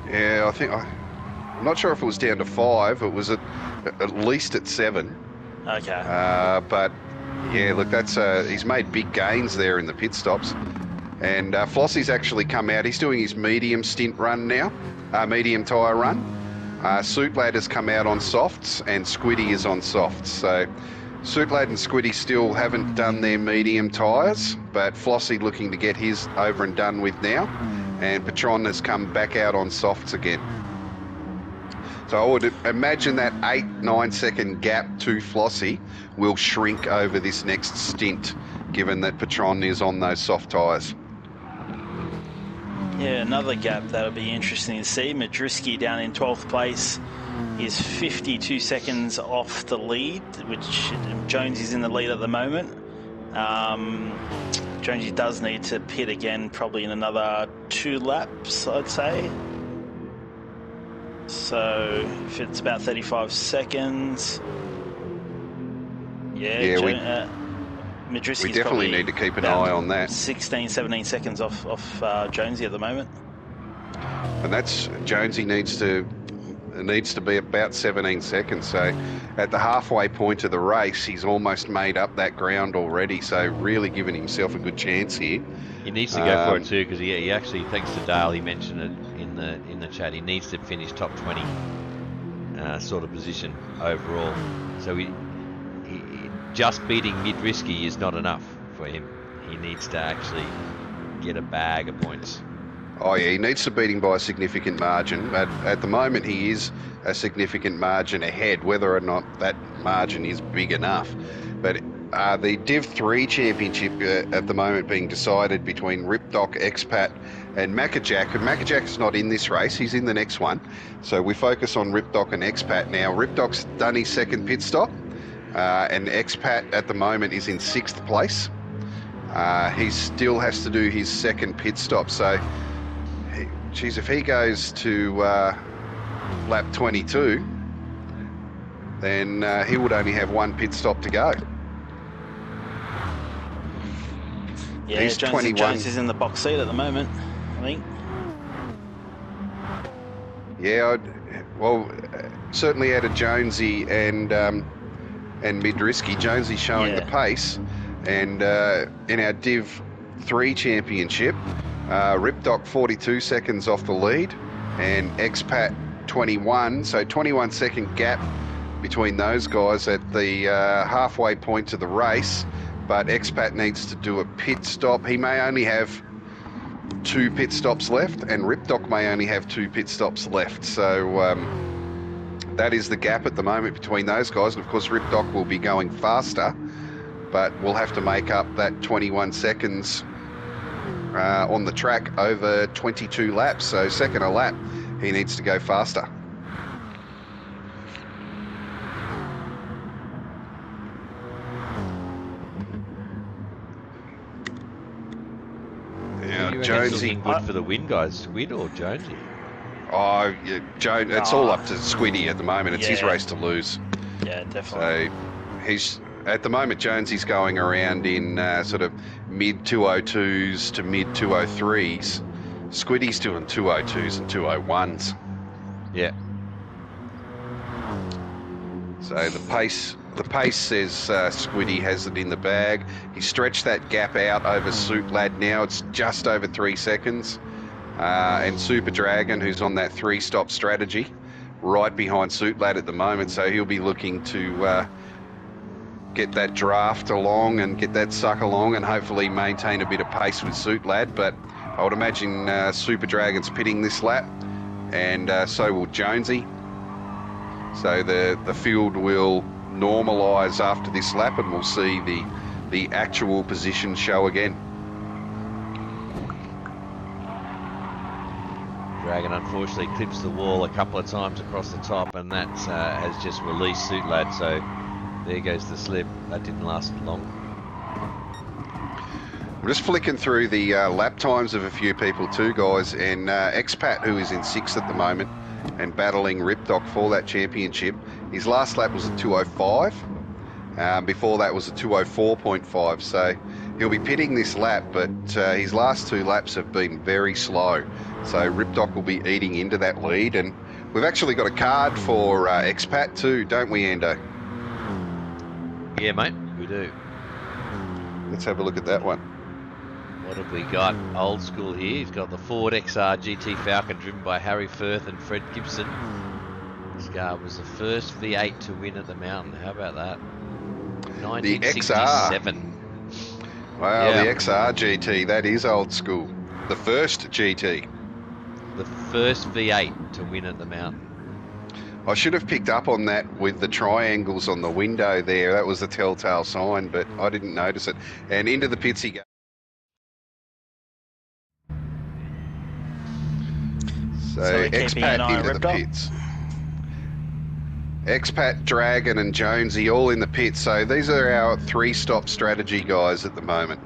Yeah, I'm not sure if it was down to 5. It was at least at 7. Okay. But yeah, look, that's he's made big gains there in the pit stops, and Flossie's actually come out. He's doing his medium stint run now, medium tyre run. Suitlad has come out on softs, and Squiddy is on softs. So Suitlad and Squiddy still haven't done their medium tyres, but Flossie looking to get his over and done with now, and Patron has come back out on softs again. So I would imagine that 8-9 second gap to Flossie will shrink over this next stint, given that Patron is on those soft tyres. Yeah, another gap that'll be interesting to see. Madriski down in 12th place is 52 seconds off the lead, which Jones is in the lead at the moment. Jonesy does need to pit again, probably in another 2 laps, I'd say. So if it's about 35 seconds, Madriski's we definitely need to keep an eye on that. 16, 17 seconds off Jonesy at the moment. And that's Jonesy needs to be about 17 seconds. So at the halfway point of the race, he's almost made up that ground already. So really giving himself a good chance here. He needs to go for it too, because he actually, thanks to Dale, he mentioned it in the chat. He needs to finish top 20 sort of position overall. So he just beating Midrisky is not enough for him. He needs to actually get a bag of points. Oh yeah, he needs to beat him by a significant margin. At the moment, he is a significant margin ahead. Whether or not that margin is big enough, but the DIV2 championship at the moment being decided between Ripdoc, Expat, and Maccajack. And Maccajack is not in this race; he's in the next one. So we focus on Ripdoc and Expat now. Ripdoc's done his second pit stop. and Expat at the moment is in 6th place. He still has to do his second pit stop, so geez, if he goes to lap 22, then he would only have one pit stop to go. Yeah, He's 21. Jones is in the box seat at the moment, I think. Yeah, certainly out of Jonesy and Midrisky. Jonesy showing the pace, and in our DIV2 championship, Ripdoc 42 seconds off the lead, and Expat 21. So 21 second gap between those guys at the halfway point to the race. But Expat needs to do a pit stop. He may only have 2 pit stops left, and Ripdoc may only have 2 pit stops left. So that is the gap at the moment between those guys. And of course, Ripdoc will be going faster, but we'll have to make up that 21 seconds on the track over 22 laps. So second a lap, he needs to go faster. Jonesy looking good for the win, guys. Squid or Jonesy? Oh, yeah, it's all up to Squiddy at the moment. It's his race to lose. Yeah, definitely. So he's at the moment. Jonesy's going around in sort of mid 202s to mid 203s. Squiddy's doing 202s and 201s. Yeah. So the pace says Squiddy has it in the bag. He stretched that gap out over Suit Lad now. It's just over 3 seconds. And Super Dragon, who's on that 3-stop strategy, right behind Suit Lad at the moment. So he'll be looking to get that draft along and get that suck along and hopefully maintain a bit of pace with Suit Lad. But I would imagine Super Dragon's pitting this lap, and so will Jonesy. So the field will normalise after this lap, and we'll see the actual position show again. Dragon unfortunately clips the wall a couple of times across the top, and that has just released Suit Lad. So there goes the slip. That didn't last long. I'm just flicking through the lap times of a few people too, guys, and Expat, who is in 6th at the moment and battling Ripdoc for that championship, his last lap was a 205. Before that was a 204.5, so he'll be pitting this lap, but his last 2 laps have been very slow. So Ripdoc will be eating into that lead, and we've actually got a card for Expat too, don't we, Endo? Yeah, mate, we do. Let's have a look at that one. What have we got? Old school here. He's got the Ford XR GT Falcon driven by Harry Firth and Fred Gibson. This car was the first V8 to win at the mountain. How about that? 1967. Wow, yeah. The XR GT, that is old school. The first GT. The first V8 to win at the mountain. I should have picked up on that with the triangles on the window there. That was the telltale sign, but I didn't notice it. And into the pits he goes. So Expat into the pits. Expat, Dragon and Jonesy all in the pits. So these are our 3-stop strategy guys at the moment.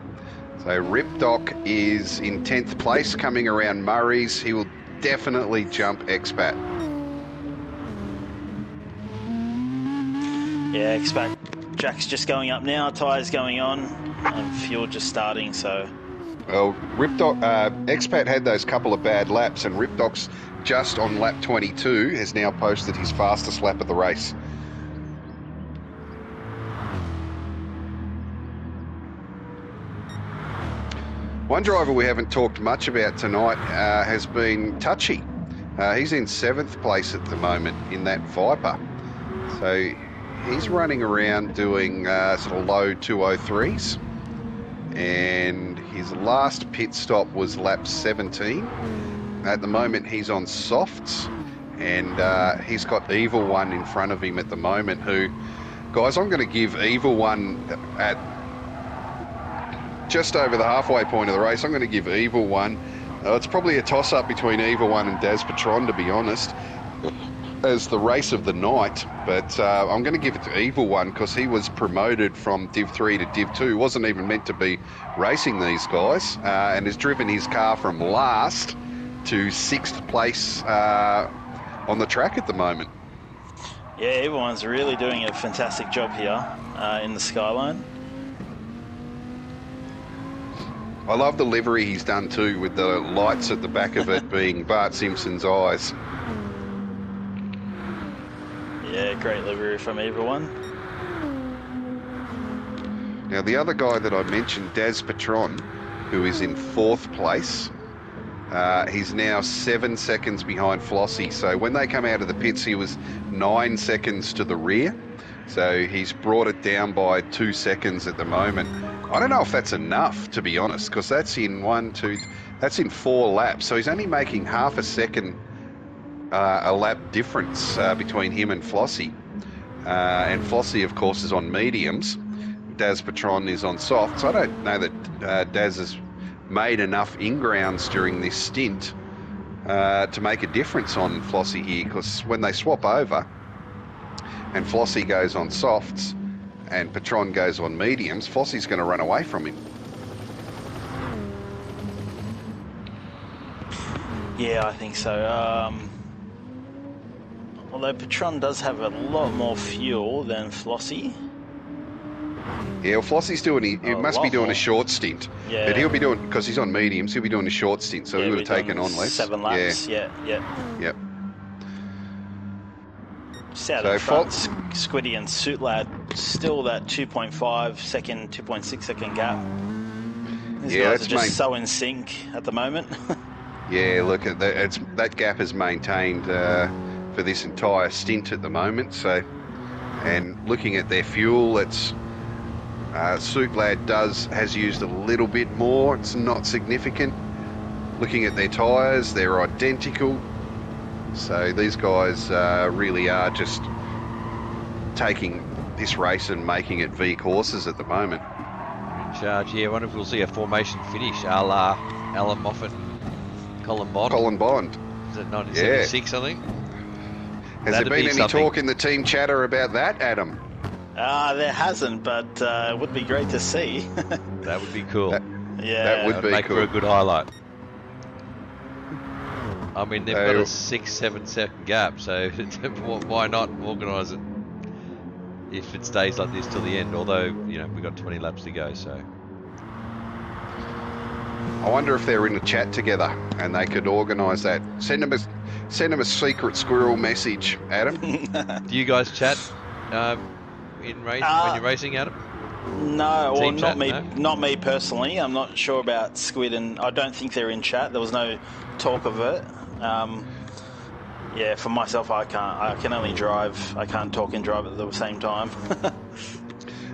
So Ripdoc is in 10th place coming around Murray's. He will definitely jump Expat. Yeah, Expat. Jack's just going up now, tyres going on, and fuel just starting, so... Well, Expat had those couple of bad laps, and Ripdoc's just on lap 22 has now posted his fastest lap of the race. One driver we haven't talked much about tonight has been Touchy. He's in 7th place at the moment in that Viper. So he's running around doing sort of low 203s. And his last pit stop was lap 17. At the moment he's on softs, and he's got Evil One in front of him at the moment, who, guys, I'm going to give Evil One at just over the halfway point of the race. I'm going to give Evil One, it's probably a toss-up between Evil One and Daz Patron, to be honest. as the race of the night, but I'm going to give it to Evil One because he was promoted from Div3 to Div2. Wasn't even meant to be racing these guys, and has driven his car from last to 6th place on the track at the moment. Yeah, everyone's really doing a fantastic job here in the Skyline. I love the livery he's done too, with the lights at the back of it being Bart Simpson's eyes. Yeah, great livery from everyone. Now the other guy that I mentioned, Daz Patron, who is in 4th place, he's now 7 seconds behind Flossie. So when they come out of the pits, he was 9 seconds to the rear. So he's brought it down by 2 seconds at the moment. I don't know if that's enough, to be honest, because that's in 4 laps. So he's only making half a second a lap difference between him and Flossie. And Flossie, of course, is on mediums. Daz Patron is on softs. I don't know that Daz has made enough in-grounds during this stint to make a difference on Flossie here, because when they swap over and Flossie goes on softs and Patron goes on mediums, Flossie's going to run away from him. Yeah, I think so. Although Patron does have a lot more fuel than Flossie. Yeah, well, Flossie's doing, he must be doing a short stint. Yeah. But he'll be doing, because he's on mediums, he'll be doing a short stint, so Yeah, he would have we've taken done on less. 7 laps, yeah. Yep. Just out So of front, Squiddy and Suitlad, still that 2.5 second, 2.6 second gap. These guys are just so in sync at the moment. Yeah, look, that gap is maintained for this entire stint at the moment. So, and looking at their fuel, it's Suitlad has used a little bit more. It's not significant. Looking at their tyres, they're identical. So these guys really are just taking this race and making it V courses at the moment. In charge, yeah. I wonder if we'll see a formation finish a la Alan Moffat, Colin Bond. Colin Bond. Is it 1976, I think? Has there been any talk in the team chatter about that, Adam? There hasn't, but it would be great to see. That would be cool. That would be make cool. for a good highlight. I mean, they've got a 6-7 second gap, so why not organise it if it stays like this till the end? Although, you know, we've got 20 laps to go, so. I wonder if they're in a chat together and they could organise that. Send them a secret squirrel message, Adam. Do you guys chat in race when you're racing, Adam? No, Team or chat, not me personally. I'm not sure about Squid, and I don't think they're in chat. There was no talk of it. Yeah, for myself, I can only drive. I can't talk and drive at the same time.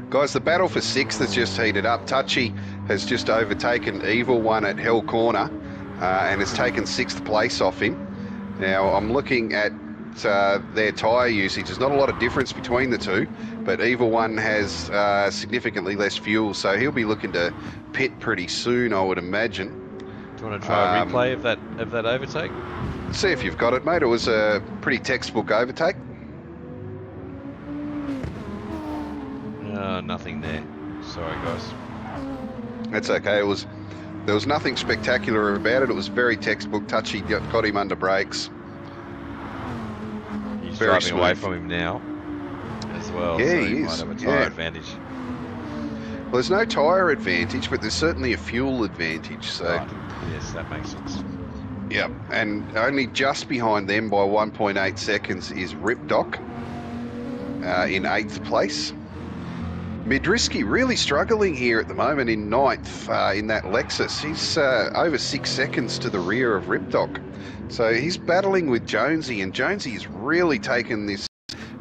Guys, the battle for 6th has just heated up. Touchy has just overtaken Evil One at Hell Corner and has taken 6th place off him. Now, I'm looking at their tyre usage. There's not a lot of difference between the two, but Evil One has significantly less fuel, so he'll be looking to pit pretty soon, I would imagine. Do you want to try a replay of that overtake? See if you've got it, mate. It was a pretty textbook overtake. Nothing there. Sorry, guys. That's okay. There was nothing spectacular about it. It was very textbook. Touchy got him under brakes. He's Very driving away smooth. from him now as well. Yeah, so he might is. have a tyre advantage. Well, there's no tyre advantage, but there's certainly a fuel advantage. So, Right. Yes, that makes sense. yeah, and only just behind them by 1.8 seconds is Ripdoc in 8th place. Midrisky really struggling here at the moment in 9th in that Lexus. He's over 6 seconds to the rear of Ripdoc. So he's battling with Jonesy, and Jonesy's really taken this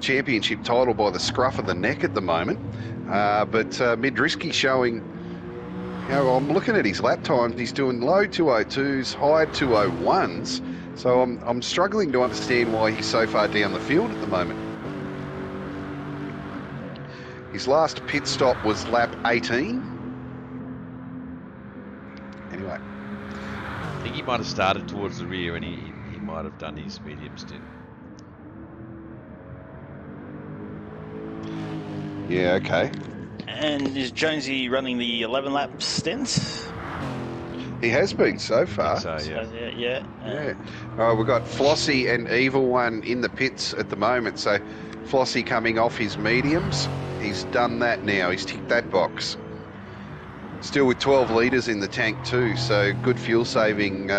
championship title by the scruff of the neck at the moment. But Midrisky showing, you know, I'm looking at his lap times, he's doing low 202s, high 201s. So I'm struggling to understand why he's so far down the field at the moment. His last pit stop was lap 18. Anyway. I think he might have started towards the rear and he might have done his medium stint. Yeah, okay. And is Jonesy running the 11 lap stint? He has been so far. So, yeah. Yeah. We've got Flossie and Evil One in the pits at the moment. So Flossie coming off his mediums. He's done that now. He's ticked that box. Still with 12 litres in the tank too. So good fuel saving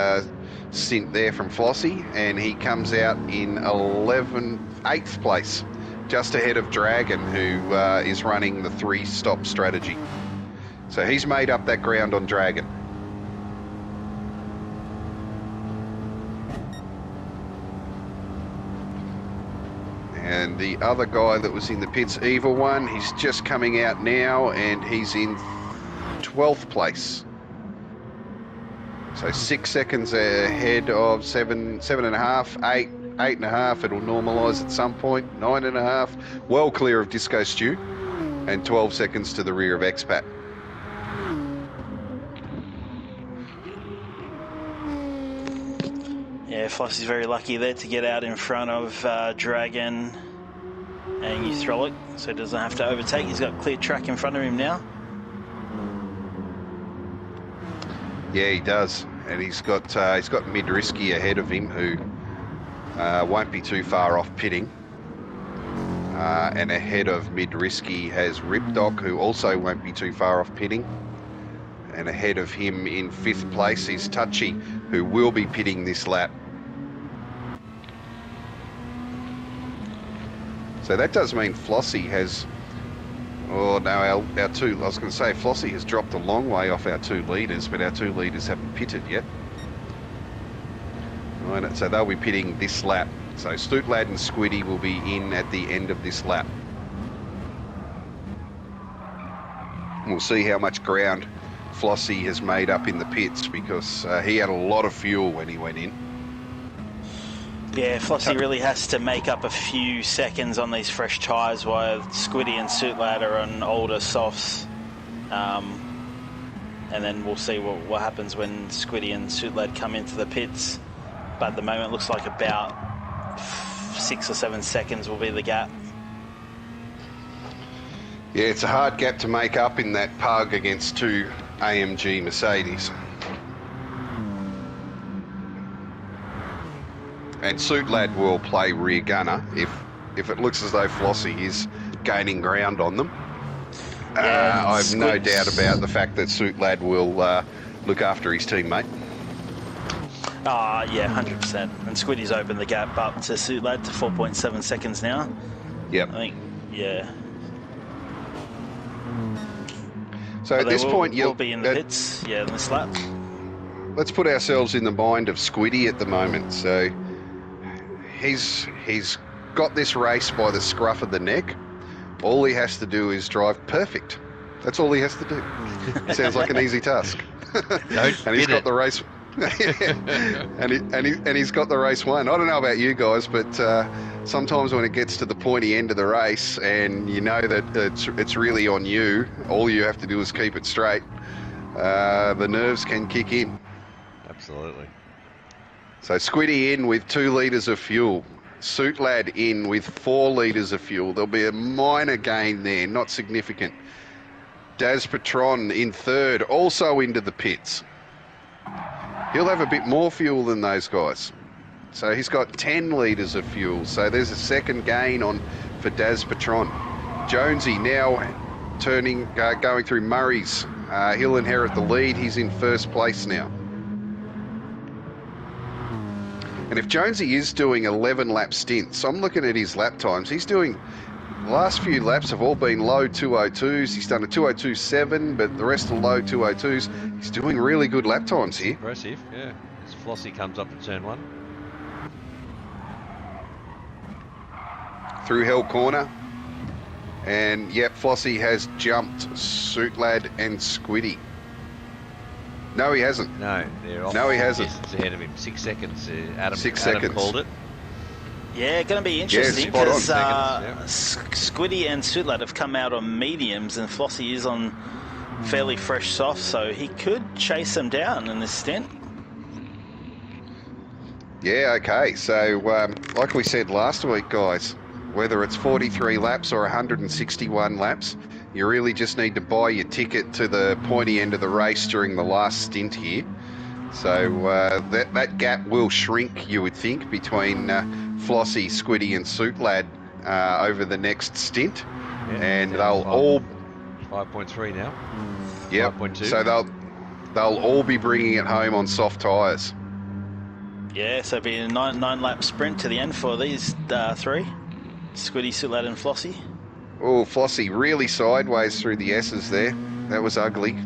stint there from Flossie. And he comes out in 8th place, just ahead of Dragon, who is running the 3-stop strategy. So he's made up that ground on Dragon. And the other guy that was in the pits, Evil One, he's just coming out now and he's in 12th place. So 6 seconds ahead of 7.5, 8.5. It'll normalise at some point. 9.5, well clear of Disco Stew, and 12 seconds to the rear of Expat. Yeah, Flossie's very lucky there to get out in front of Dragon and Uthrolic, so he doesn't have to overtake. He's got clear track in front of him now. Yeah, he does, and he's got Mid-Risky ahead of him, who won't be too far off pitting. And ahead of Mid-Risky has Ripdoc, who also won't be too far off pitting. And ahead of him in 5th place is Touchy, who will be pitting this lap. So that does mean Flossie has... Oh no, our two... I was going to say Flossie has dropped a long way off our 2 leaders, but our 2 leaders haven't pitted yet. Right, so they'll be pitting this lap. So Stootlad and Squiddy will be in at the end of this lap. We'll see how much ground Flossie has made up in the pits, because he had a lot of fuel when he went in. Yeah, Flossie really has to make up a few seconds on these fresh tyres, while Squiddy and Stootlad are on older softs. And then we'll see what happens when Squiddy and Stootlad come into the pits. But at the moment, it looks like about 6 or 7 seconds will be the gap. Yeah, it's a hard gap to make up in that pug against 2 AMG Mercedes. And Suitlad will play rear gunner if it looks as though Flossie is gaining ground on them. Yeah, I've no doubt about the fact that Suitlad will look after his teammate. Yeah, 100%. And Squiddy's opened the gap up to Suitlad to 4.7 seconds now. Yep. I think, yeah. So at this point, you'll be in the pits, yeah, in this lap. Let's put ourselves in the mind of Squiddy at the moment. So he's got this race by the scruff of the neck. All he has to do is drive perfect. That's all he has to do. Sounds like an easy task. And he's got the race. and he's got the race won. I don't know about you guys, but sometimes when it gets to the pointy end of the race and you know that it's really on you, all you have to do is keep it straight. The nerves can kick in. Absolutely. So Squiddy in with 2 litres of fuel. Suitlad in with 4 litres of fuel. There'll be a minor gain there, not significant. Daz Patron in 3rd, also into the pits. He'll have a bit more fuel than those guys. So he's got 10 litres of fuel. So there's a second gain on for Daz Patron. Jonesy now going through Murray's. He'll inherit the lead. He's in 1st place now. And if Jonesy is doing 11 lap stints, I'm looking at his lap times. He's doing, the last few laps have all been low 202s. He's done a 202.7, but the rest are low 202s. He's doing really good lap times here. Impressive, yeah. As Flossie comes up to turn 1. Through Hell Corner. And yep, Flossie has jumped Suitlad and Squiddy. No, he hasn't. No, they're off. No, he hasn't. Distance ahead of him. 6 seconds. Adam 6 Adam seconds. called it. Yeah, going to be interesting spot on. because Seconds, Squiddy and Suitlad have come out on mediums and Flossie is on fairly fresh soft, so he could chase them down in this stint. Yeah, okay. So, like we said last week, guys, whether it's 43 laps or 161 laps, you really just need to buy your ticket to the pointy end of the race during the last stint here. So that gap will shrink, you would think, between Flossie, Squiddy and Suit Lad over the next stint. Yeah, And yeah, they'll all... 5.3 now. Yep. 5.2. So they'll all be bringing it home on soft tyres. Yeah, so it'll be a nine lap sprint to the end for these three. Squiddy, Suitlad and Flossie. Oh, Flossie really sideways through the S's there. That was ugly.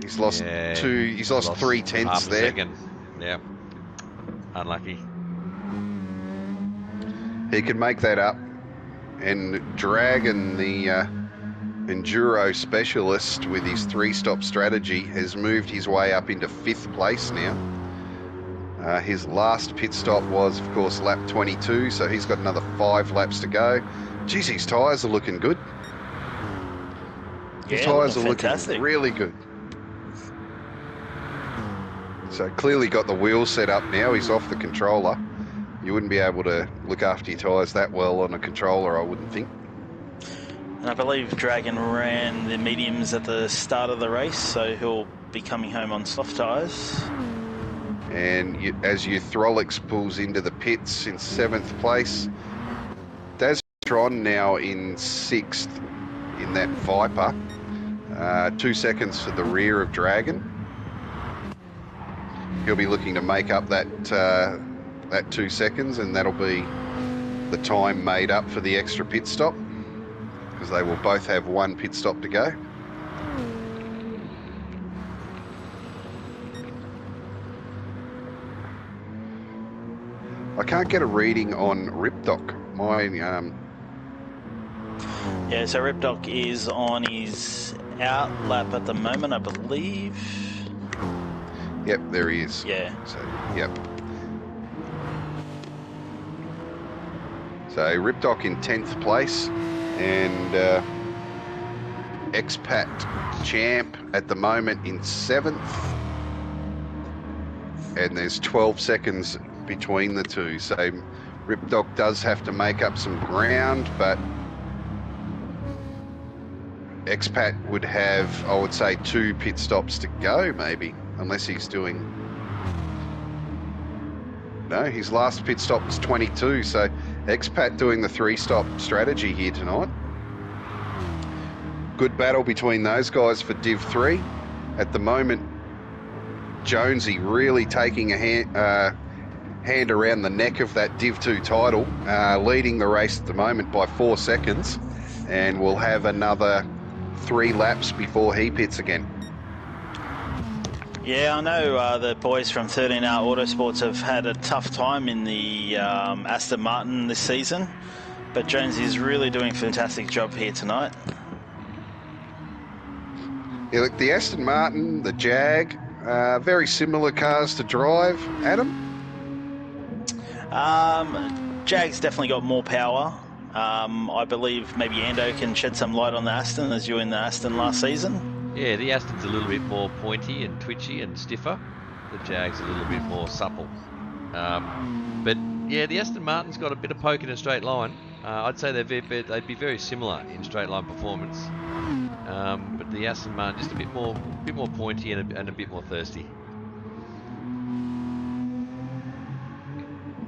He's lost He's lost 3/10 half a there. second. Yeah. Unlucky. He could make that up. And Dragon, the enduro specialist with his 3-stop strategy, has moved his way up into 5th place now. His last pit stop was, of course, lap 22, so he's got another 5 laps to go. Geez, his tyres are looking good. His tyres are looking really good. So clearly got the wheels set up now. He's off the controller. You wouldn't be able to look after your tyres that well on a controller, I wouldn't think. And I believe Dragon ran the mediums at the start of the race, so he'll be coming home on soft tyres. And as Euthrolix pulls into the pits in 7th place, Daztron now in 6th in that Viper, 2 seconds to the rear of Dragon. He'll be looking to make up that 2 seconds, and that'll be the time made up for the extra pit stop, because they will both have 1 pit stop to go. I can't get a reading on Ripdoc. Yeah, so Ripdoc is on his out lap at the moment, I believe. Yep, there he is. Yeah. So, yep. So Ripdoc in 10th place, and Expat Champ at the moment in 7th. And there's 12 seconds between the two. So Ripdoc does have to make up some ground, but Expat would have, I would say, 2 pit stops to go, maybe, unless he's doing... No, his last pit stop was 22, so Expat doing the 3-stop strategy here tonight. Good battle between those guys for Div3. At the moment, Jonesy really taking a hand around the neck of that Div2 title, leading the race at the moment by 4 seconds, and we'll have another 3 laps before he pits again. Yeah, I know the boys from 13 Hour Autosports have had a tough time in the Aston Martin this season, but Jones is really doing a fantastic job here tonight. Yeah, look, the Aston Martin, the Jag, very similar cars to drive. Adam? Jag's definitely got more power. I believe maybe Ando can shed some light on the Aston, as you were in the Aston last season. Yeah, the Aston's a little bit more pointy and twitchy and stiffer. The Jag's a little bit more supple. But yeah, the Aston Martin's got a bit of poke in a straight line. I'd say they'd be very similar in straight line performance. But the Aston Martin just a bit more pointy and a bit more thirsty.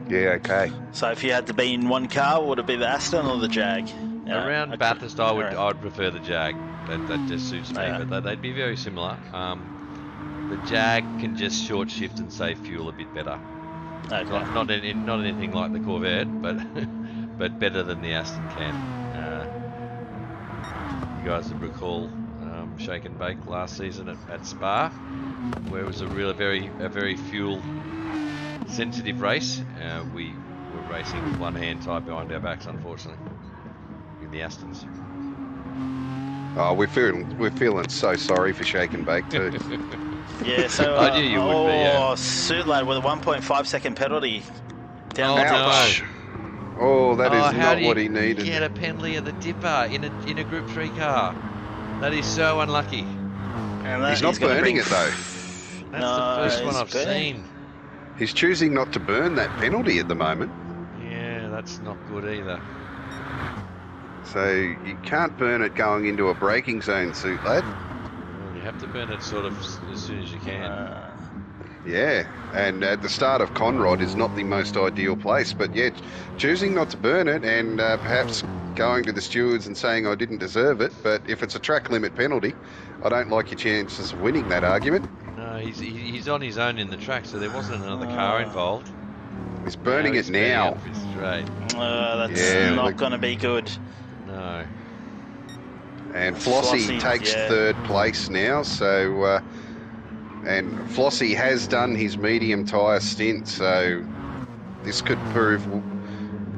Yeah, okay. So if you had to be in one car, would it be the Aston or the Jag? Yeah, Around Bathurst, I would prefer the Jag. That just suits me, Yeah. but they'd be very similar. The Jag can just short shift and save fuel a bit better. Okay. Not anything like the Corvette, but but better than the Aston can. You guys would recall Shake and Bake last season at Spa, where it was a very fuel sensitive race. We were racing with one hand tied behind our backs, unfortunately, in the Astons. Oh, we're feeling so sorry for Shake and Bake too. Yeah, so I knew you would be, yeah. Suit Lad with a 1.5 second penalty down the Ouch. Oh, that is not what he needed. Get a penalty of the dipper in a Group 3 car. That is so unlucky. And He's not burning it though. That's the first one I've seen. He's choosing not to burn that penalty at the moment. Yeah, that's not good either. So you can't burn it going into a braking zone, Suit Lad. Well, you have to burn it sort of as soon as you can. Yeah, and at the start of Conrod is not the most ideal place, but yeah, choosing not to burn it and perhaps going to the stewards and saying I didn't deserve it, but if it's a track limit penalty, I don't like your chances of winning that argument. No, he's on his own in the track, so there wasn't another car involved. He's burning it now. Straight. That's not going to be good. No. And Flossie takes third place now, so... and Flossie has done his medium tyre stint, so this could prove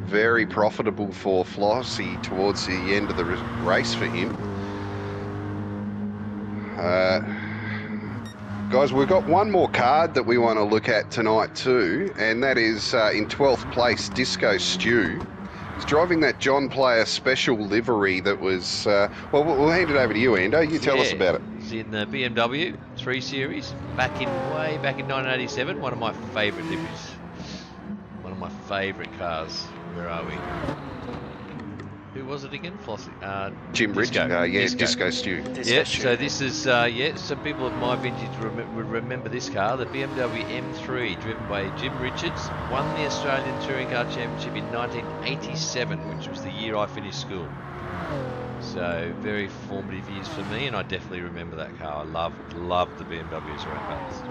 very profitable for Flossie towards the end of the race for him. Guys, we've got one more card that we want to look at tonight too, and that is in 12th place, Disco Stew. He's driving that John Player special livery that was... well, we'll hand it over to you, Ando. You tell us about it. It's in the BMW 3 Series, way back in 1987. One of my favourite liveries. One of my favourite cars. Where are we? Who was it again? Flossie. Jim Richards. Disco Stew. So this is, some people of my vintage would remember this car, the BMW M3, driven by Jim Richards, won the Australian Touring Car Championship in 1987, which was the year I finished school. So very formative years for me, and I definitely remember that car. I loved the BMWs around Bathurst.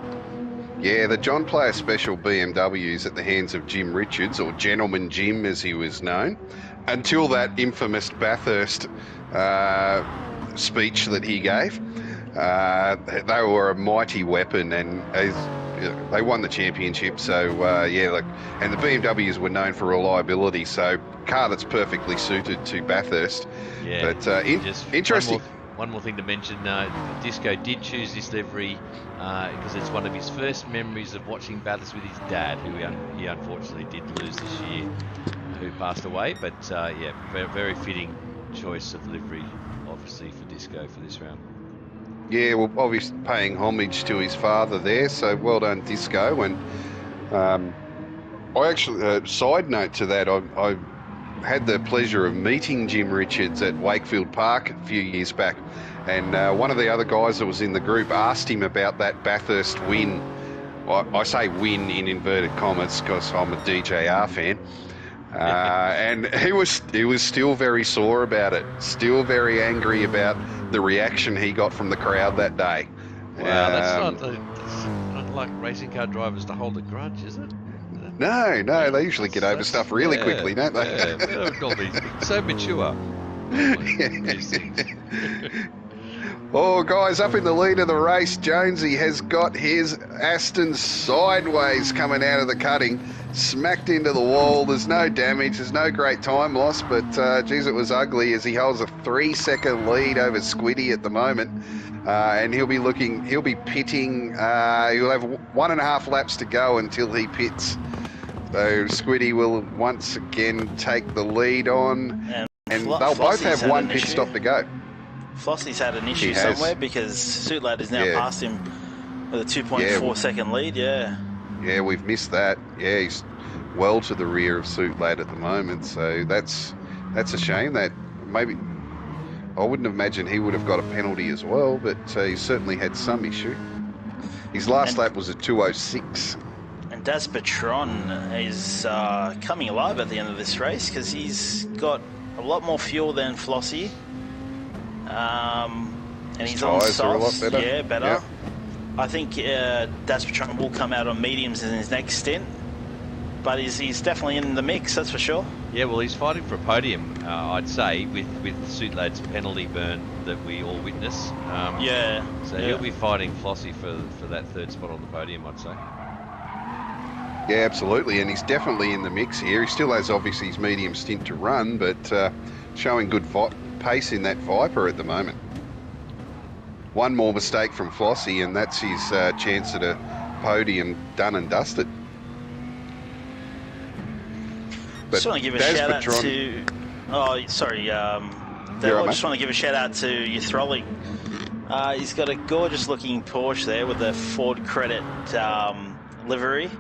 Yeah, the John Player Special BMWs at the hands of Jim Richards, or Gentleman Jim as he was known, until that infamous Bathurst speech that he gave. They were a mighty weapon, and they won the championship. So and the BMWs were known for reliability. So car that's perfectly suited to Bathurst. Yeah, but interesting. One more thing to mention, Disco did choose this livery because it's one of his first memories of watching Bathurst with his dad, who he unfortunately did lose this year, who passed away. But very fitting choice of livery, obviously, for Disco for this round. Yeah, well, obviously paying homage to his father there, so well done, Disco. And I actually, side note to that, I had the pleasure of meeting Jim Richards at Wakefield Park a few years back, and one of the other guys that was in the group asked him about that Bathurst win. I say win in inverted commas because I'm a DJR fan. And he was still very sore about it, still very angry about the reaction he got from the crowd that day. Wow, that's not like racing car drivers to hold a grudge, is it? No, they usually get over stuff really quickly, don't they? Yeah, so mature. Oh, guys, up in the lead of the race, Jonesy has got his Aston sideways coming out of the cutting, smacked into the wall. There's no damage, there's no great time loss, but geez, it was ugly as he holds a 3-second lead over Squiddy at the moment. And he'll be pitting, he'll have 1.5 laps to go until he pits. So Squiddy will once again take the lead on, and they'll both have one pit stop to go. Flossie's had an issue somewhere because Suitlad is now past him with a 2.4 second lead. Yeah, we've missed that. Yeah, he's well to the rear of Suitlad at the moment, so that's a shame. That maybe I wouldn't imagine he would have got a penalty as well, but he certainly had some issue. His last lap was a 2:06. And Daz Patron is coming alive at the end of this race because he's got a lot more fuel than Flossie. And he's on softs, better. Yep. I think Daz Patron will come out on mediums in his next stint, but he's definitely in the mix, that's for sure. Yeah, well, he's fighting for a podium, I'd say, with Suitlad's penalty burn that we all witness. So he'll be fighting Flossie for that third spot on the podium, I'd say. Yeah, absolutely, and he's definitely in the mix here. He still has obviously his medium stint to run, but showing good pace in that Viper at the moment. One more mistake from Flossie and that's his chance at a podium done and dusted. But just want to give a shout out to... Oh, sorry. I just want to give a shout out to Yathroli. He's got a gorgeous looking Porsche there with a Ford Credit livery.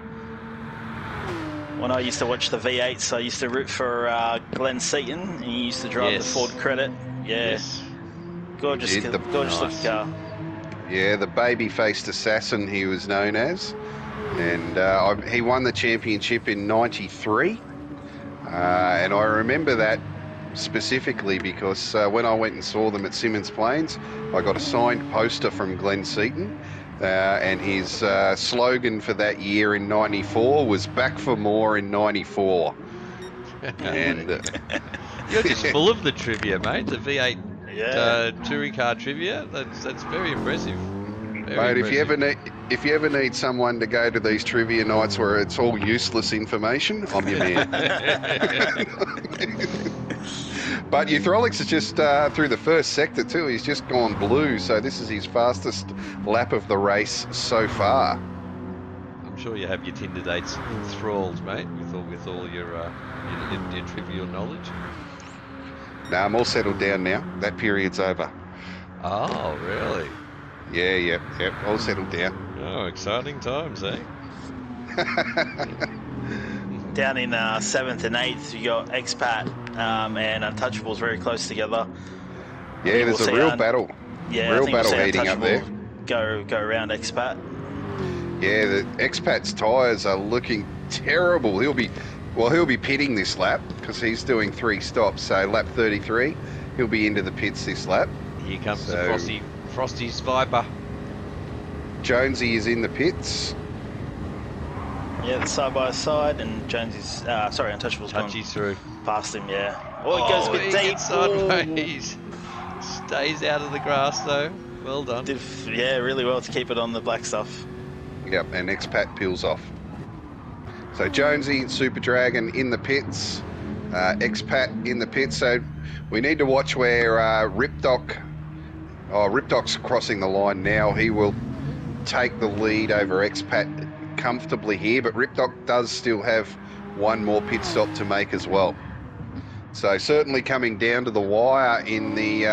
When I used to watch the V8s, I used to root for Glenn Seaton, and he used to drive Yes. the Ford Credit. Yeah, Yes. gorgeous, He did the- gorgeous looking Nice. car. Yeah, the baby-faced assassin he was known as. And he won the championship in '93. And I remember that specifically because when I went and saw them at Symonds Plains, I got a signed poster from Glenn Seaton. And his slogan for that year in '94 was "Back for more in '94." And You're just full of the trivia, mate. The V8 Yeah. touring car trivia. That's very impressive. Very mate, impressive. if you ever need someone to go to these trivia nights where it's all useless information, I'm your man. But Euthrolix is just through the first sector too. He's just gone blue, so this is his fastest lap of the race so far. I'm sure you have your Tinder dates enthralled, mate, with all your trivial knowledge. No, I'm all settled down now. That period's over. Oh, really? Yeah, all settled down. Oh, exciting times, eh? Down in 7th and 8th, you got Expat and Untouchables very close together. Yeah, think there's we'll a see real battle. Yeah, I Real think we'll battle see heating up there. Untouchable Go around Expat. Yeah, the Expat's tyres are looking terrible. He'll be pitting this lap because he's doing 3 stops. So lap 33, he'll be into the pits this lap. Here comes So- the Frosty's Viper. Jonesy is in the pits. Yeah, the side by side, and Jonesy's Untouchable's gone Touchy's through. past him. Yeah. Oh, he goes a bit he deep. gets sideways. Stays out of the grass though. Well done. Yeah, really well to keep it on the black stuff. Yep, and Expat peels off. So Jonesy, Super Dragon in the pits. Expat in the pits. So we need to watch where Ripdoc. Oh, Ripdoc's crossing the line now. He will take the lead over Expat comfortably here, but Ripdoc does still have one more pit stop to make as well. So certainly coming down to the wire in the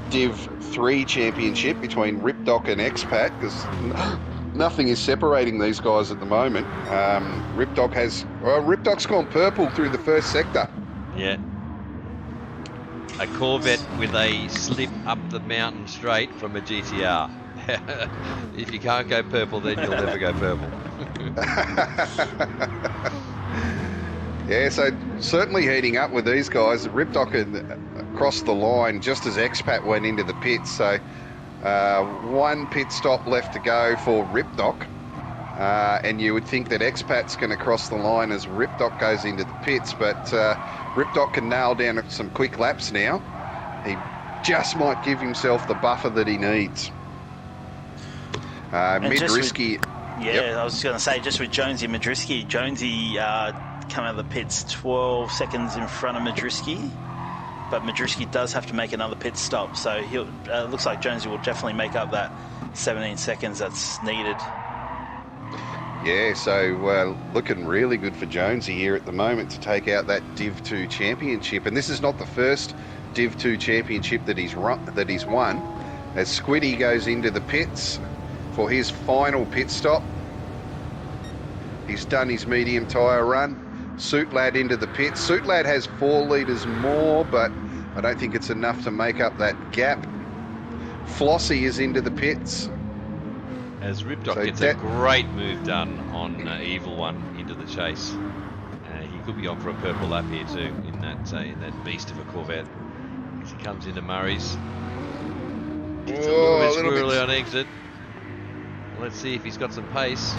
DIV2 championship between Ripdoc and Expat, because nothing is separating these guys at the moment. Ripdoc's gone purple through the first sector. Yeah. A Corvette with a slip up the mountain straight from a GTR. If you can't go purple, then you'll never go purple. Yeah, so certainly heating up with these guys. Ripdoc had crossed the line just as Expat went into the pits. So one pit stop left to go for Ripdoc. And you would think that Expat's going to cross the line as Ripdoc goes into the pits, but Ripdoc can nail down some quick laps now. He just might give himself the buffer that he needs. Mid-risky. Yeah, Yep. I was just going to say, just with Jonesy and Madrisky, Jonesy come out of the pits 12 seconds in front of Madrisky, but Madrisky does have to make another pit stop, so looks like Jonesy will definitely make up that 17 seconds that's needed. Yeah, so looking really good for Jonesy here at the moment to take out that Div2 championship. And this is not the first Div2 championship that he's won. As Squiddy goes into the pits for his final pit stop. He's done his medium tyre run. Suitlad into the pits. Suitlad has 4 litres more, but I don't think it's enough to make up that gap. Flossie is into the pits. As Ripdoc So gets a great move done on Evil One into the chase. He could be on for a purple lap here too in that beast of a Corvette. As he comes into Murray's. It's a little bit squirrely on exit. Let's see if he's got some pace.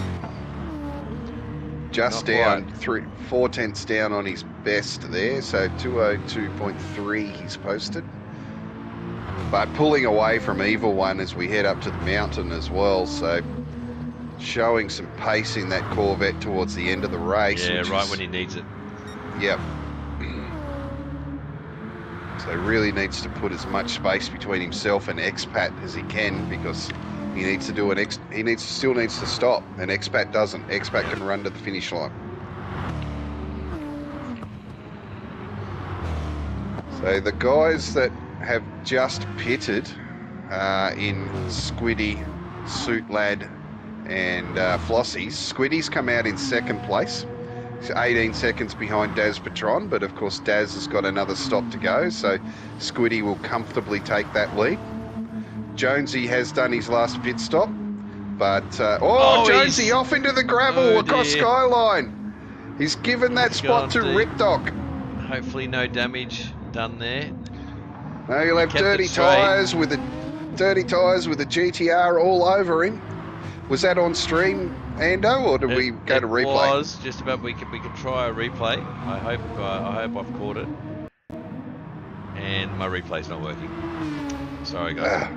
Just Not down, quite. 4 tenths down on his best there, so 202.3 he's posted. But pulling away from Evil One as we head up to the mountain as well, so showing some pace in that Corvette towards the end of the race. Yeah, which right is- when he needs it. Yep. So really needs to put as much space between himself and Expat as he can, because he needs to do still needs to stop, and Expat doesn't. Expat can run to the finish line. So the guys that have just pitted in Squiddy, Suitlad and Flossie's. Squiddy's come out in second place. He's 18 seconds behind Daz Patron, but of course Daz has got another stop to go, so Squiddy will comfortably take that lead. Jonesy has done his last pit stop, but Jonesy he's... off into the gravel across dear. Skyline. He's given that spot to Ripdoc. Hopefully no damage done there. No, he'll have dirty tyres with a GTR all over him. Was that on stream, Ando, or did we go to replay? It was just about we could try a replay. I hope I've caught it. And my replay's not working. Sorry guys.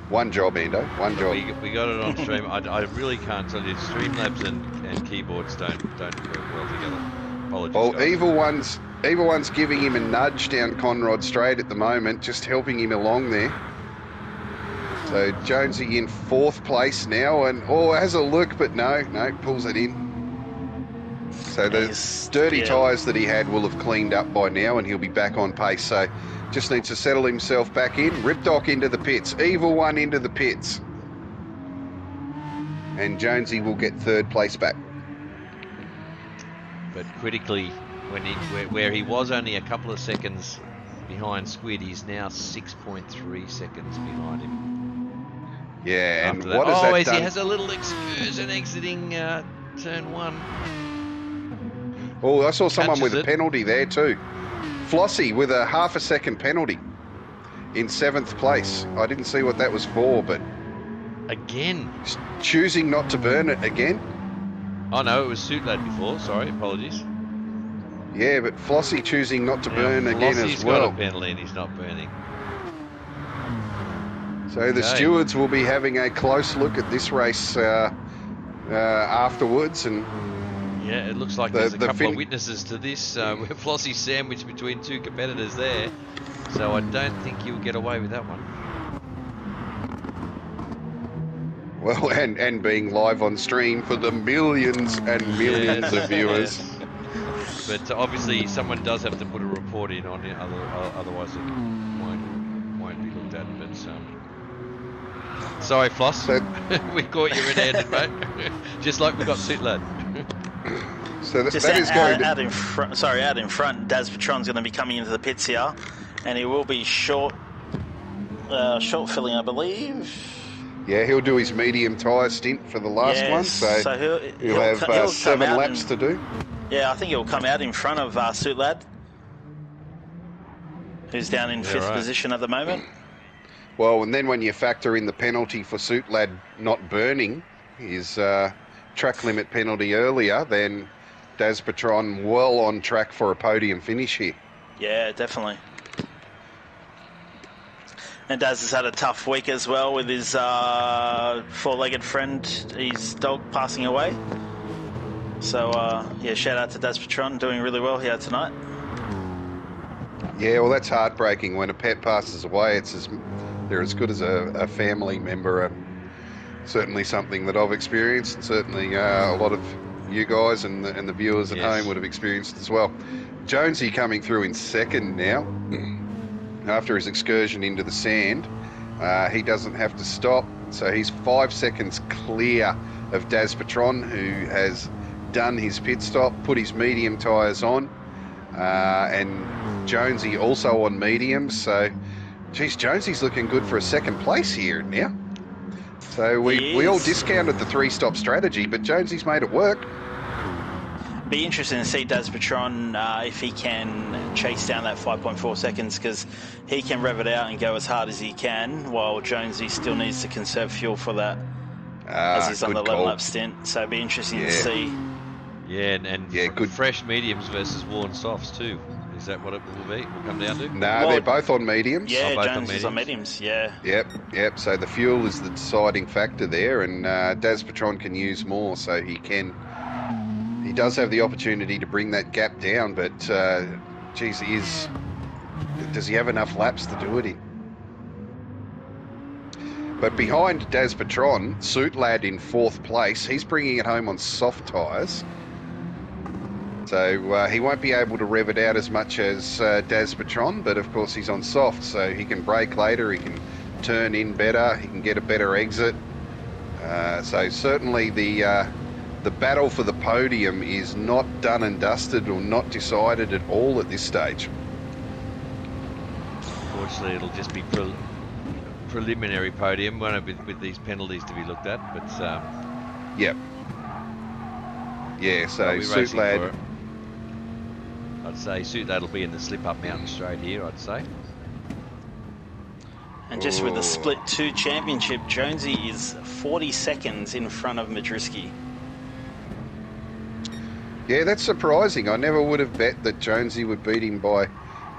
One job, Ando. One job. We got it on stream. I really can't tell you. Streamlabs and keyboards don't work well together. Apologies. Well, guys. Evil One's giving him a nudge down Conrod Straight at the moment, just helping him along there. So Jonesy in fourth place now, and has a look, but no, pulls it in. So the dirty tyres that he had will have cleaned up by now, and he'll be back on pace. So just needs to settle himself back in. Ripdoc into the pits, Evil One into the pits, and Jonesy will get third place back. But critically, where he was only a couple of seconds behind Squid, he's now 6.3 seconds behind him. Yeah, and that. what has that done? He has a little excursion exiting turn one. Oh, I saw someone with a it. penalty there too. Flossie with a half a second penalty in 7th place. I didn't see what that was for, but... Again? Choosing not to burn it again. Oh no, it was Suit Lad before. Sorry, apologies. Yeah, but Flossie choosing not to burn again as well. Flossie's got a penalty and he's not burning. So the stewards will be having a close look at this race afterwards, and yeah, it looks like there's a couple of witnesses to this. Where Flossie's sandwiched between two competitors there, so I don't think you'll get away with that one. Well, and being live on stream for the millions and millions of viewers. Yes. But obviously, someone does have to put a report in on it, otherwise it won't be looked at. But sorry, Floss, we caught you red-handed, mate. Just like we got Suit Lad. So that is out in front. Sorry, out in front. Daz Patron's going to be coming into the pits here, and he will be short filling, I believe. Yeah, he'll do his medium tyre stint for the last one, so he'll have 7 laps to do. Yeah, I think he'll come out in front of Suit Lad, who's down in 5th position at the moment. Well, and then when you factor in the penalty for Suit Lad not burning his track limit penalty earlier, then Daz Patron well on track for a podium finish here. Yeah, definitely. And Daz has had a tough week as well with his 4-legged friend, his dog, passing away. So, yeah, shout out to Daz Patron, doing really well here tonight. Yeah, well, that's heartbreaking. When a pet passes away, they're as good as a family member. Certainly something that I've experienced, and certainly a lot of you guys and the viewers at home would have experienced as well. Jonesy coming through in second now. After his excursion into the sand, he doesn't have to stop, so he's 5 seconds clear of Daz Patron, who has done his pit stop, put his medium tyres on, and Jonesy also on mediums. So, geez, Jonesy's looking good for a second place here now. So we all discounted the 3-stop strategy, but Jonesy's made it work. Be interesting to see Daz Patron if he can chase down that 5.4 seconds, because he can rev it out and go as hard as he can, while Jonesy still needs to conserve fuel for that as he's on the level up stint. So it'd be interesting to see. Yeah, and good fresh mediums versus worn softs too. Is that what it will be? Will come down to? No, they're both on mediums. Yeah, Jones is on mediums. Yeah. Yep. So the fuel is the deciding factor there, and Daz Patron can use more, so he does have the opportunity to bring that gap down. But geez, does he have enough laps to do it in? But behind Daz Patron, Suit Lad in 4th place. He's bringing it home on soft tyres. So he won't be able to rev it out as much as Daz Patron, but of course he's on soft, so he can brake later, he can turn in better, he can get a better exit. So certainly the battle for the podium is not done and dusted or not decided at all at this stage. Fortunately, it'll just be preliminary podium, won't it, with these penalties to be looked at. But Yep. Yeah, so I'll be racing Suitlad. for it. I'd say Suitlad will be in the slip-up mountain straight here, I'd say. And just with the Split 2 championship, Jonesy is 40 seconds in front of Madriski. Yeah, that's surprising. I never would have bet that Jonesy would beat him by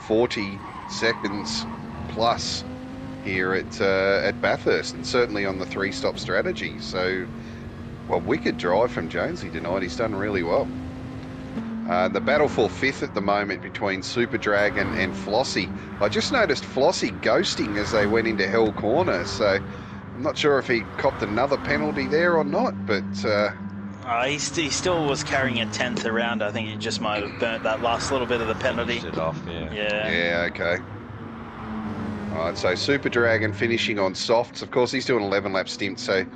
40 seconds plus here at Bathurst, and certainly on the 3-stop strategy. So, well, wicked drive from Jonesy tonight. He's done really well. The battle for 5th at the moment between Super Dragon and Flossie. I just noticed Flossie ghosting as they went into Hell Corner, so I'm not sure if he copped another penalty there or not, but... He still was carrying a 10th around. I think he just might have burnt that last little bit of the penalty. Finished it off, yeah. Yeah, okay. All right, so Super Dragon finishing on softs. Of course, he's doing an 11-lap stint, so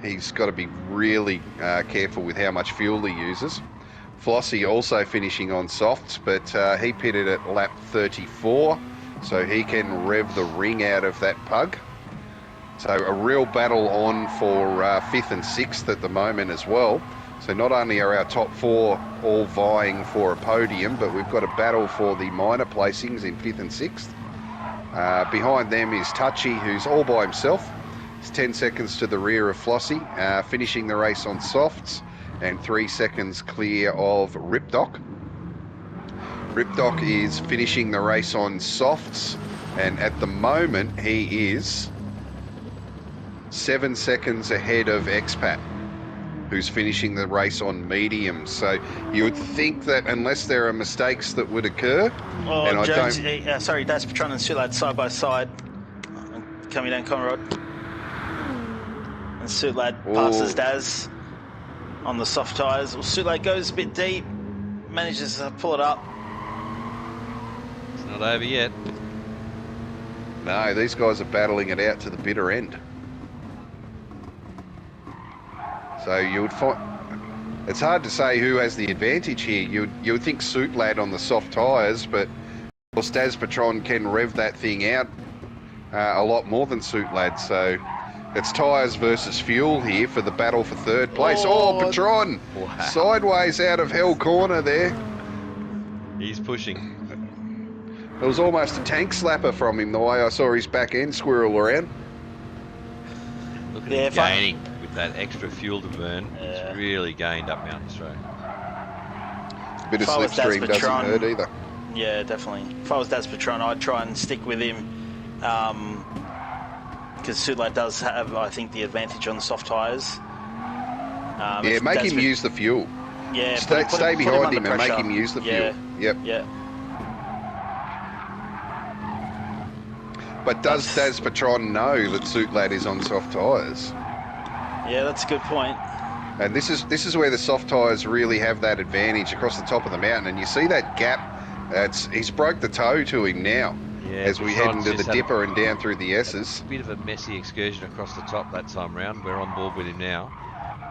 he's got to be really careful with how much fuel he uses. Flossie also finishing on softs, but he pitted at lap 34, so he can rev the ring out of that pug. So a real battle on for 5th and 6th at the moment as well. So not only are our top 4 all vying for a podium, but we've got a battle for the minor placings in 5th and 6th. Behind them is Touchy, who's all by himself. He's 10 seconds to the rear of Flossie, finishing the race on softs, and 3 seconds clear of Ripdoc. Ripdoc is finishing the race on softs, and at the moment he is 7 seconds ahead of Expat, who's finishing the race on mediums. So you would think that unless there are mistakes that would occur, Oh, and I Jones, don't... sorry, Das Patron and Suitlad side by side, coming down Conrod. And Suitlad passes Daz on the soft tyres. Well, Suitlad goes a bit deep, manages to pull it up. It's not over yet. No, these guys are battling it out to the bitter end. So you would find it's hard to say who has the advantage here. You would think Suitlad on the soft tyres, but of course Daz Patron can rev that thing out a lot more than Suitlad. So it's tyres versus fuel here for the battle for 3rd place. Oh, Patron! Wow. Sideways out of Hell Corner there. He's pushing. It was almost a tank slapper from him, the way I saw his back end squirrel around. Look at Yeah, him gaining with that extra fuel to burn. It's really gained up Mountain Straight. A bit of If I was Daz slipstream doesn't Patron- hurt either. Yeah, definitely. If I was Daz Patron, I'd try and stick with him. Because Suitlad does have, I think, the advantage on the soft tyres. Yeah, make him use the fuel. Yeah, Stay behind him under and make pressure. him use the Yeah, fuel. Yep. yeah. But does Daz Patron know that Suitlad is on soft tyres? Yeah, that's a good point. And this is where the soft tyres really have that advantage across the top of the mountain. And you see that gap. He's broke the toe to him now. Yeah, as we head Patron's into the just had dipper and down through the S's. A bit of a messy excursion across the top that time round. We're on board with him now.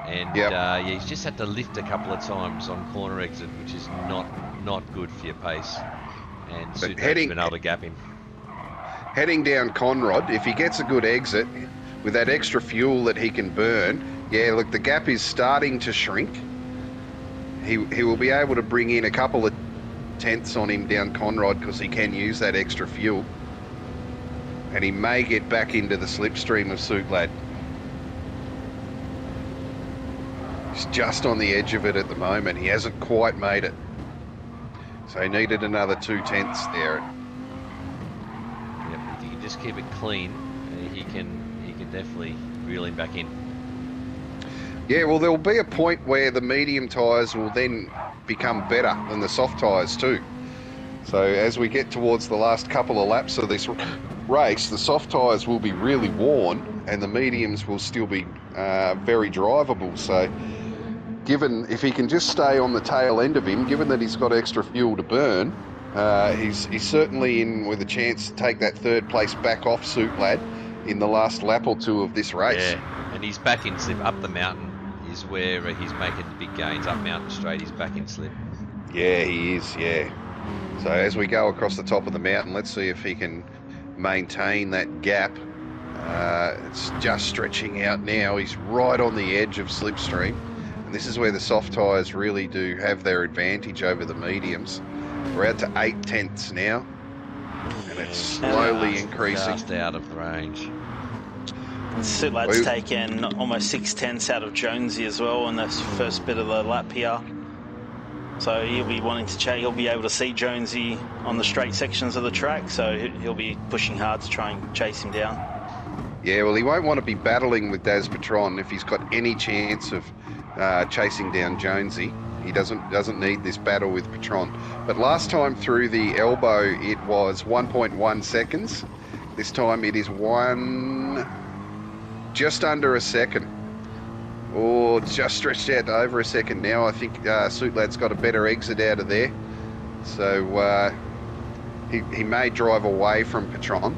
And Yep. yeah, he's just had to lift a couple of times on corner exit, which is not good for your pace. And Suitlad's been able to gap him. Heading down Conrod, if he gets a good exit with that extra fuel that he can burn, yeah, look, the gap is starting to shrink. He will be able to bring in a couple of tenths on him down Conrod because he can use that extra fuel. And he may get back into the slipstream of Suitlad. He's just on the edge of it at the moment. He hasn't quite made it. So he needed another 2 tenths there. Yep, if he can just keep it clean, he can definitely reel him back in. Yeah, well, there'll be a point where the medium tyres will then become better than the soft tyres too. So as we get towards the last couple of laps of this race, the soft tyres will be really worn and the mediums will still be very drivable. So given, if he can just stay on the tail end of him, given that he's got extra fuel to burn, he's certainly in with a chance to take that 3rd place back off Suitlad in the last lap or two of this race. Yeah, and he's back in slip. Up the mountain is where he's making the big gains. Up mountain straight, he's back in slip. Yeah, he is, yeah. So as we go across the top of the mountain, let's see if he can maintain that gap. It's just stretching out now. He's right on the edge of slipstream. And this is where the soft tyres really do have their advantage over the mediums. We're out to 8/10 now. And it's slowly increasing. Just out of range. Sutlad's taken almost 6/10 out of Jonesy as well in the first bit of the lap here. So he'll be wanting to he'll be able to see Jonesy on the straight sections of the track, so he'll be pushing hard to try and chase him down. Yeah, well, he won't want to be battling with Daz Patron if he's got any chance of chasing down Jonesy. He doesn't need this battle with Patron. But last time through the elbow, it was 1.1 seconds. This time it is just under a second. Or just stretched out to over a second now. I think Sutlad's got a better exit out of there. So he may drive away from Patron.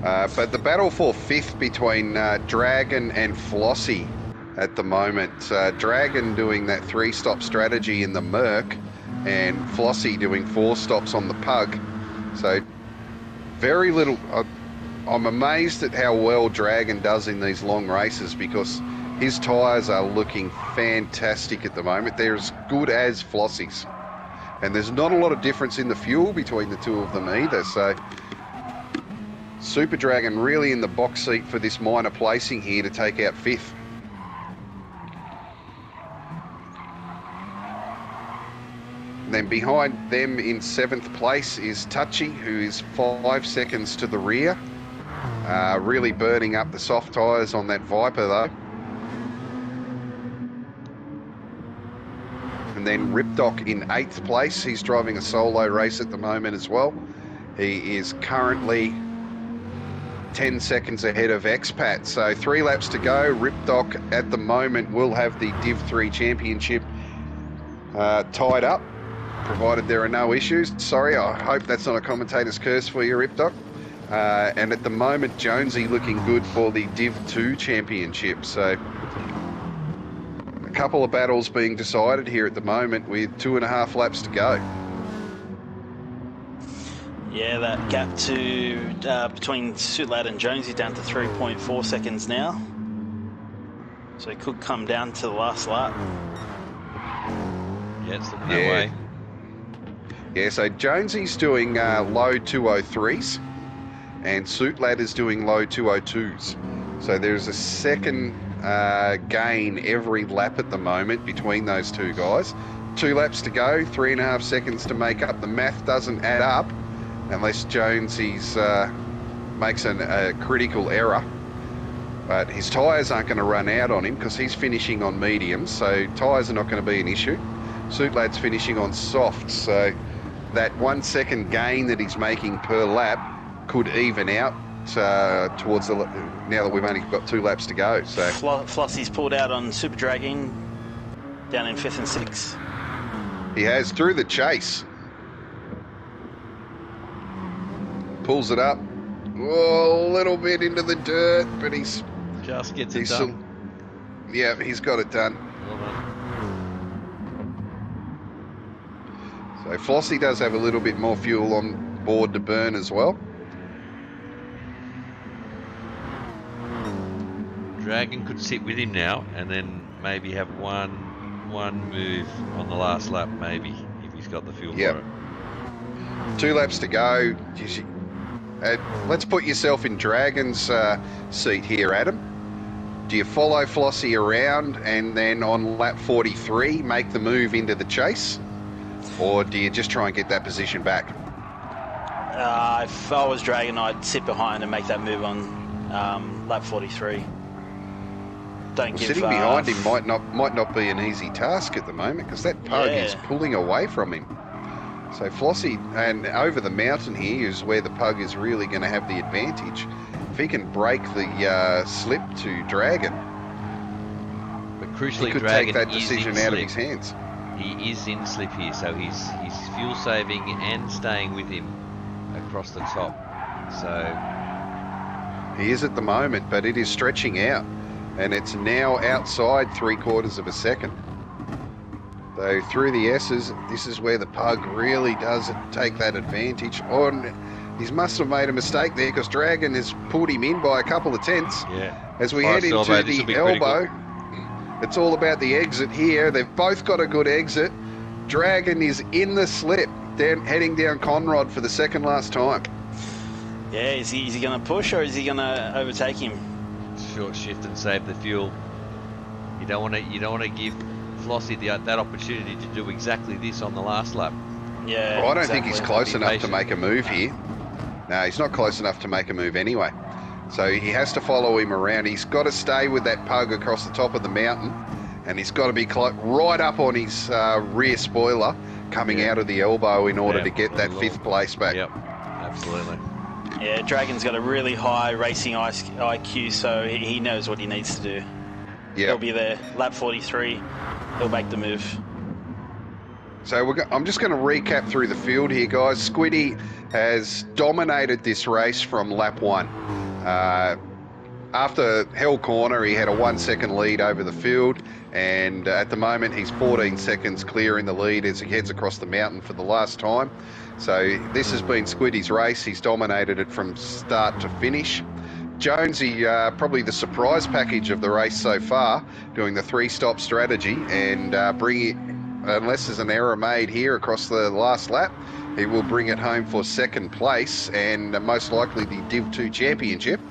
But the battle for fifth between Dragon and Flossie at the moment. Dragon doing that 3-stop strategy in the Merc, and Flossie doing 4 stops on the Pug. So very little. I'm amazed at how well Dragon does in these long races, because his tyres are looking fantastic at the moment. They're as good as Flossie's. And there's not a lot of difference in the fuel between the two of them either. So Super Dragon really in the box seat for this minor placing here to take out fifth. And then behind them in 7th place is Touchy, who is 5 seconds to the rear. Really burning up the soft tyres on that Viper though. And then Ripdoc in 8th place. He's driving a solo race at the moment as well. He is currently 10 seconds ahead of Expat. So 3 laps to go. Ripdoc at the moment will have the DIV2 championship tied up, provided there are no issues. Sorry, I hope that's not a commentator's curse for you, Ripdoc. And at the moment, Jonesy looking good for the DIV2 championship. So a couple of battles being decided here at the moment with 2.5 laps to go. Yeah, that gap to between Sutlad and Jonesy down to 3.4 seconds now. So it could come down to the last lap. Yeah, it's looking that way. Yeah, so Jonesy's doing low 203s. And Sutlad is doing low 202s. So there's a second gain every lap at the moment between those two guys. 2 laps to go, 3.5 seconds to make up. The math doesn't add up unless Jonesy's makes a critical error. But his tyres aren't going to run out on him because he's finishing on mediums, so tyres are not going to be an issue. Sutlad's finishing on softs, so that 1 second gain that he's making per lap could even out towards the now that we've only got 2 laps to go. So Flossie's pulled out on Super Dragon down in 5th and 6th. He has through the chase. Pulls it up. Oh, a little bit into the dirt, but he's just gets it done. Yeah, he's got it done. Well done. So Flossie does have a little bit more fuel on board to burn as well. Dragon could sit with him now and then maybe have one move on the last lap, maybe, if he's got the fuel for it. 2 laps to go. Let's put yourself in Dragon's seat here, Adam. Do you follow Flossie around and then on lap 43 make the move into the chase? Or do you just try and get that position back? If I was Dragon, I'd sit behind and make that move on lap 43. Sitting behind him might not be an easy task at the moment because that pug is pulling away from him. So Flossie, and over the mountain here is where the pug is really going to have the advantage. If he can break the slip to Dragon, but crucially, he could Dragon take that decision out of his hands. He is in slip here, so he's fuel saving and staying with him across the top. So He is at the moment, but it is stretching out, and it's now outside 3/4 of a second. So through the S's, this is where the pug really does take that advantage. He must have made a mistake there because Dragon has pulled him in by a couple of tenths. Yeah. As we Five head into Sorbo, this will the be elbow, it's all about the exit here. They've both got a good exit. Dragon is in the slip, heading down Conrod for the second last time. Yeah, is he going to push or is he going to overtake him? Short shift and save the fuel. You don't want to give Flossie that opportunity to do exactly this on the last lap. Yeah, Well, I don't think he's close Be enough patient. to make a move here. No, he's not close enough to make a move anyway. So he has to follow him around. He's got to stay with that pug across the top of the mountain, and he's got to be right up on his rear spoiler coming out of the elbow in order to get that fifth place back. Yep, absolutely. Yeah, Dragon's got a really high racing IQ, so he knows what he needs to do. Yeah. He'll be there. Lap 43, he'll make the move. So I'm just going to recap through the field here, guys. Squiddy has dominated this race from lap 1. After Hell Corner, he had a 1 second lead over the field, and at the moment he's 14 seconds clear in the lead as he heads across the mountain for the last time. So this has been Squiddy's race. He's dominated it from start to finish. Jonesy, probably the surprise package of the race so far, doing the 3-stop strategy and bringing it, unless there's an error made here across the last lap, he will bring it home for second place and most likely the DIV2 championship.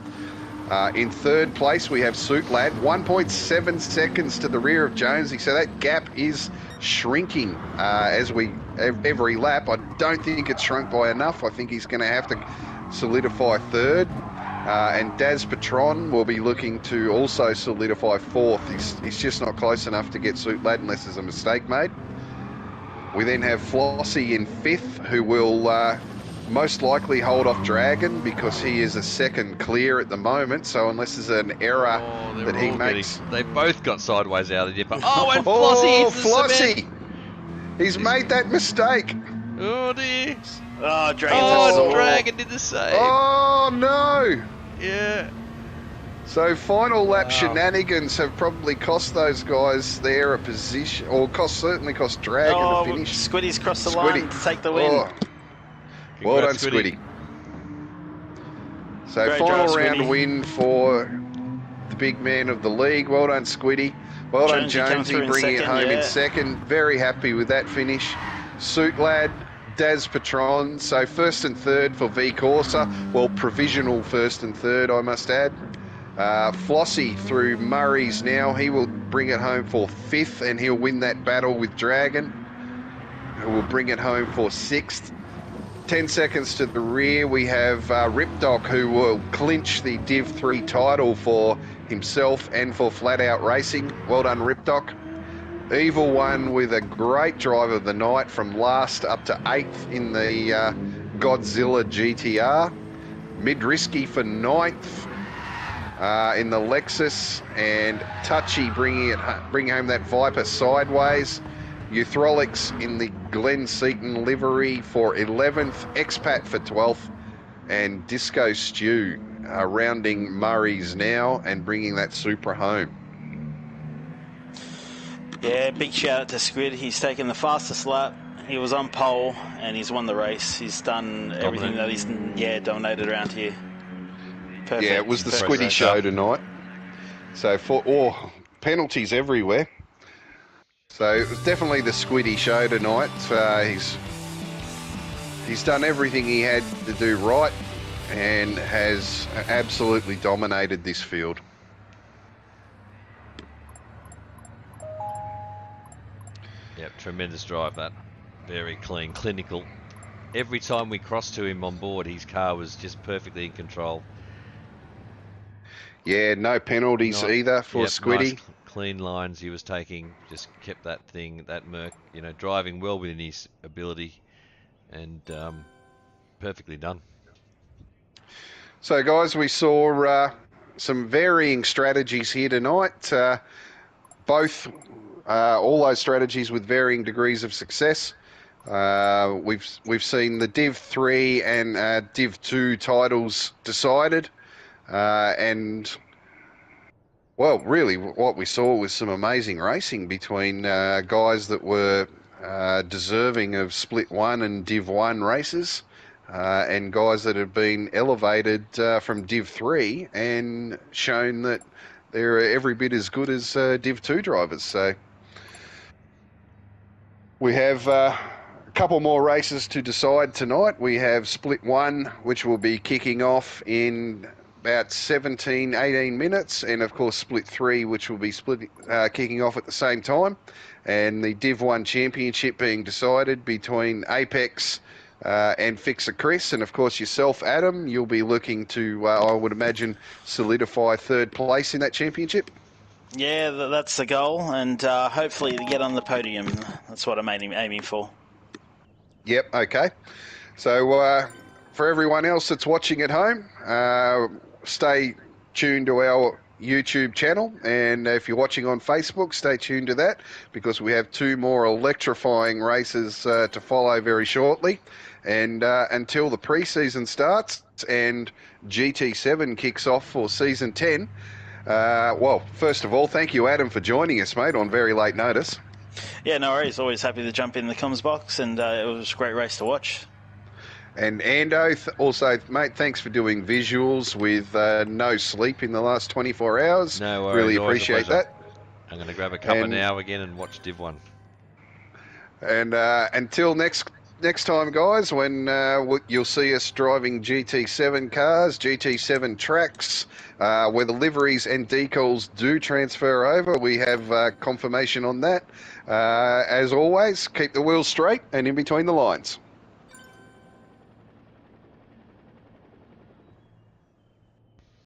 In third place, we have Suit Lad, 1.7 seconds to the rear of Jonesy, so that gap is shrinking every lap. I don't think it's shrunk by enough. I think he's going to have to solidify third. And Daz Patron will be looking to also solidify fourth. He's just not close enough to get Suit Lad unless there's a mistake made. We then have Flossie in fifth, who will most likely hold off Dragon because he is a second clear at the moment. So unless there's an error that he makes... They both got sideways out of the dip. Oh, and Flossie hits the Flossie! cement. He's made that mistake. Oh, dear. Oh, Dragon. Dragon did the same. Oh, no! Yeah. So final lap shenanigans have probably cost those guys there a position, or certainly cost Dragon a finish. Squiddy's crossed the line to take the win. Oh. Well done, Congrats, Squiddy. So Great final drive, round Squiddy. win for the big man of the league. Well done, Squiddy. Well done, Jonesy, bringing it home in second. Very happy with that finish. Suit Lad, Daz Patron. So first and third for V Corsa. Well, provisional first and third, I must add. Flossie through Murray's now. He will bring it home for fifth, and he'll win that battle with Dragon, who will bring it home for sixth. 10 seconds to the rear, we have Ripdoc, who will clinch the DIV3 title for himself and for Flat Out Racing. Well done, Ripdoc. Evil One with a great drive of the night from last up to 8th in the Godzilla GTR. Midrisky for 9th in the Lexus, and Touchy bringing home that Viper sideways. Euthrolix in the Glen Seaton livery for 11th, Expat for 12th, and Disco Stew rounding Murray's now and bringing that Supra home. Yeah, big shout out to Squid. He's taken the fastest lap. He was on pole and he's won the race. He's done everything that he's dominated around here. Perfect. Yeah, it was the Perfect Squiddy race. show tonight. So penalties everywhere. So it was definitely the Squiddy show tonight. He's done everything he had to do right and has absolutely dominated this field. Yep, tremendous drive that. Very clean, clinical. Every time we crossed to him on board, his car was just perfectly in control. Yeah, no penalties either for Squiddy. Nice, clean lines he was taking, just kept that Merc, driving well within his ability, and perfectly done. So guys, we saw some varying strategies here tonight. All those strategies with varying degrees of success. We've seen the Div 3 and Div 2 titles decided. and well, really, what we saw was some amazing racing between guys that were deserving of Split 1 and Div 1 races, and guys that have been elevated from Div 3 and shown that they're every bit as good as Div 2 drivers. So we have a couple more races to decide tonight. We have Split 1, which will be kicking off in about 18 minutes, and of course Split 3, which will be kicking off at the same time, and the Div 1 Championship being decided between Apex and Fixer Chris, and of course yourself, Adam. You'll be looking to, I would imagine, solidify third place in that championship. Yeah, that's the goal, and hopefully to get on the podium. That's what I'm aiming for. Yep, okay. So for everyone else that's watching at home, stay tuned to our YouTube channel, and if you're watching on Facebook, stay tuned to that, because we have 2 more electrifying races to follow very shortly. And until the pre-season starts and GT7 kicks off for Season 10, well, first of all, thank you, Adam, for joining us, mate, on very late notice. Yeah, no worries. Always happy to jump in the comms box, and it was a great race to watch. And Ando, also, mate, thanks for doing visuals with no sleep in the last 24 hours. No worries. Really always a appreciate pleasure. that. I'm going to grab a cuppa now again and watch Div 1. And until next time, guys, when you'll see us driving GT7 cars, GT7 tracks, where the liveries and decals do transfer over. We have confirmation on that. As always, keep the wheels straight and in between the lines.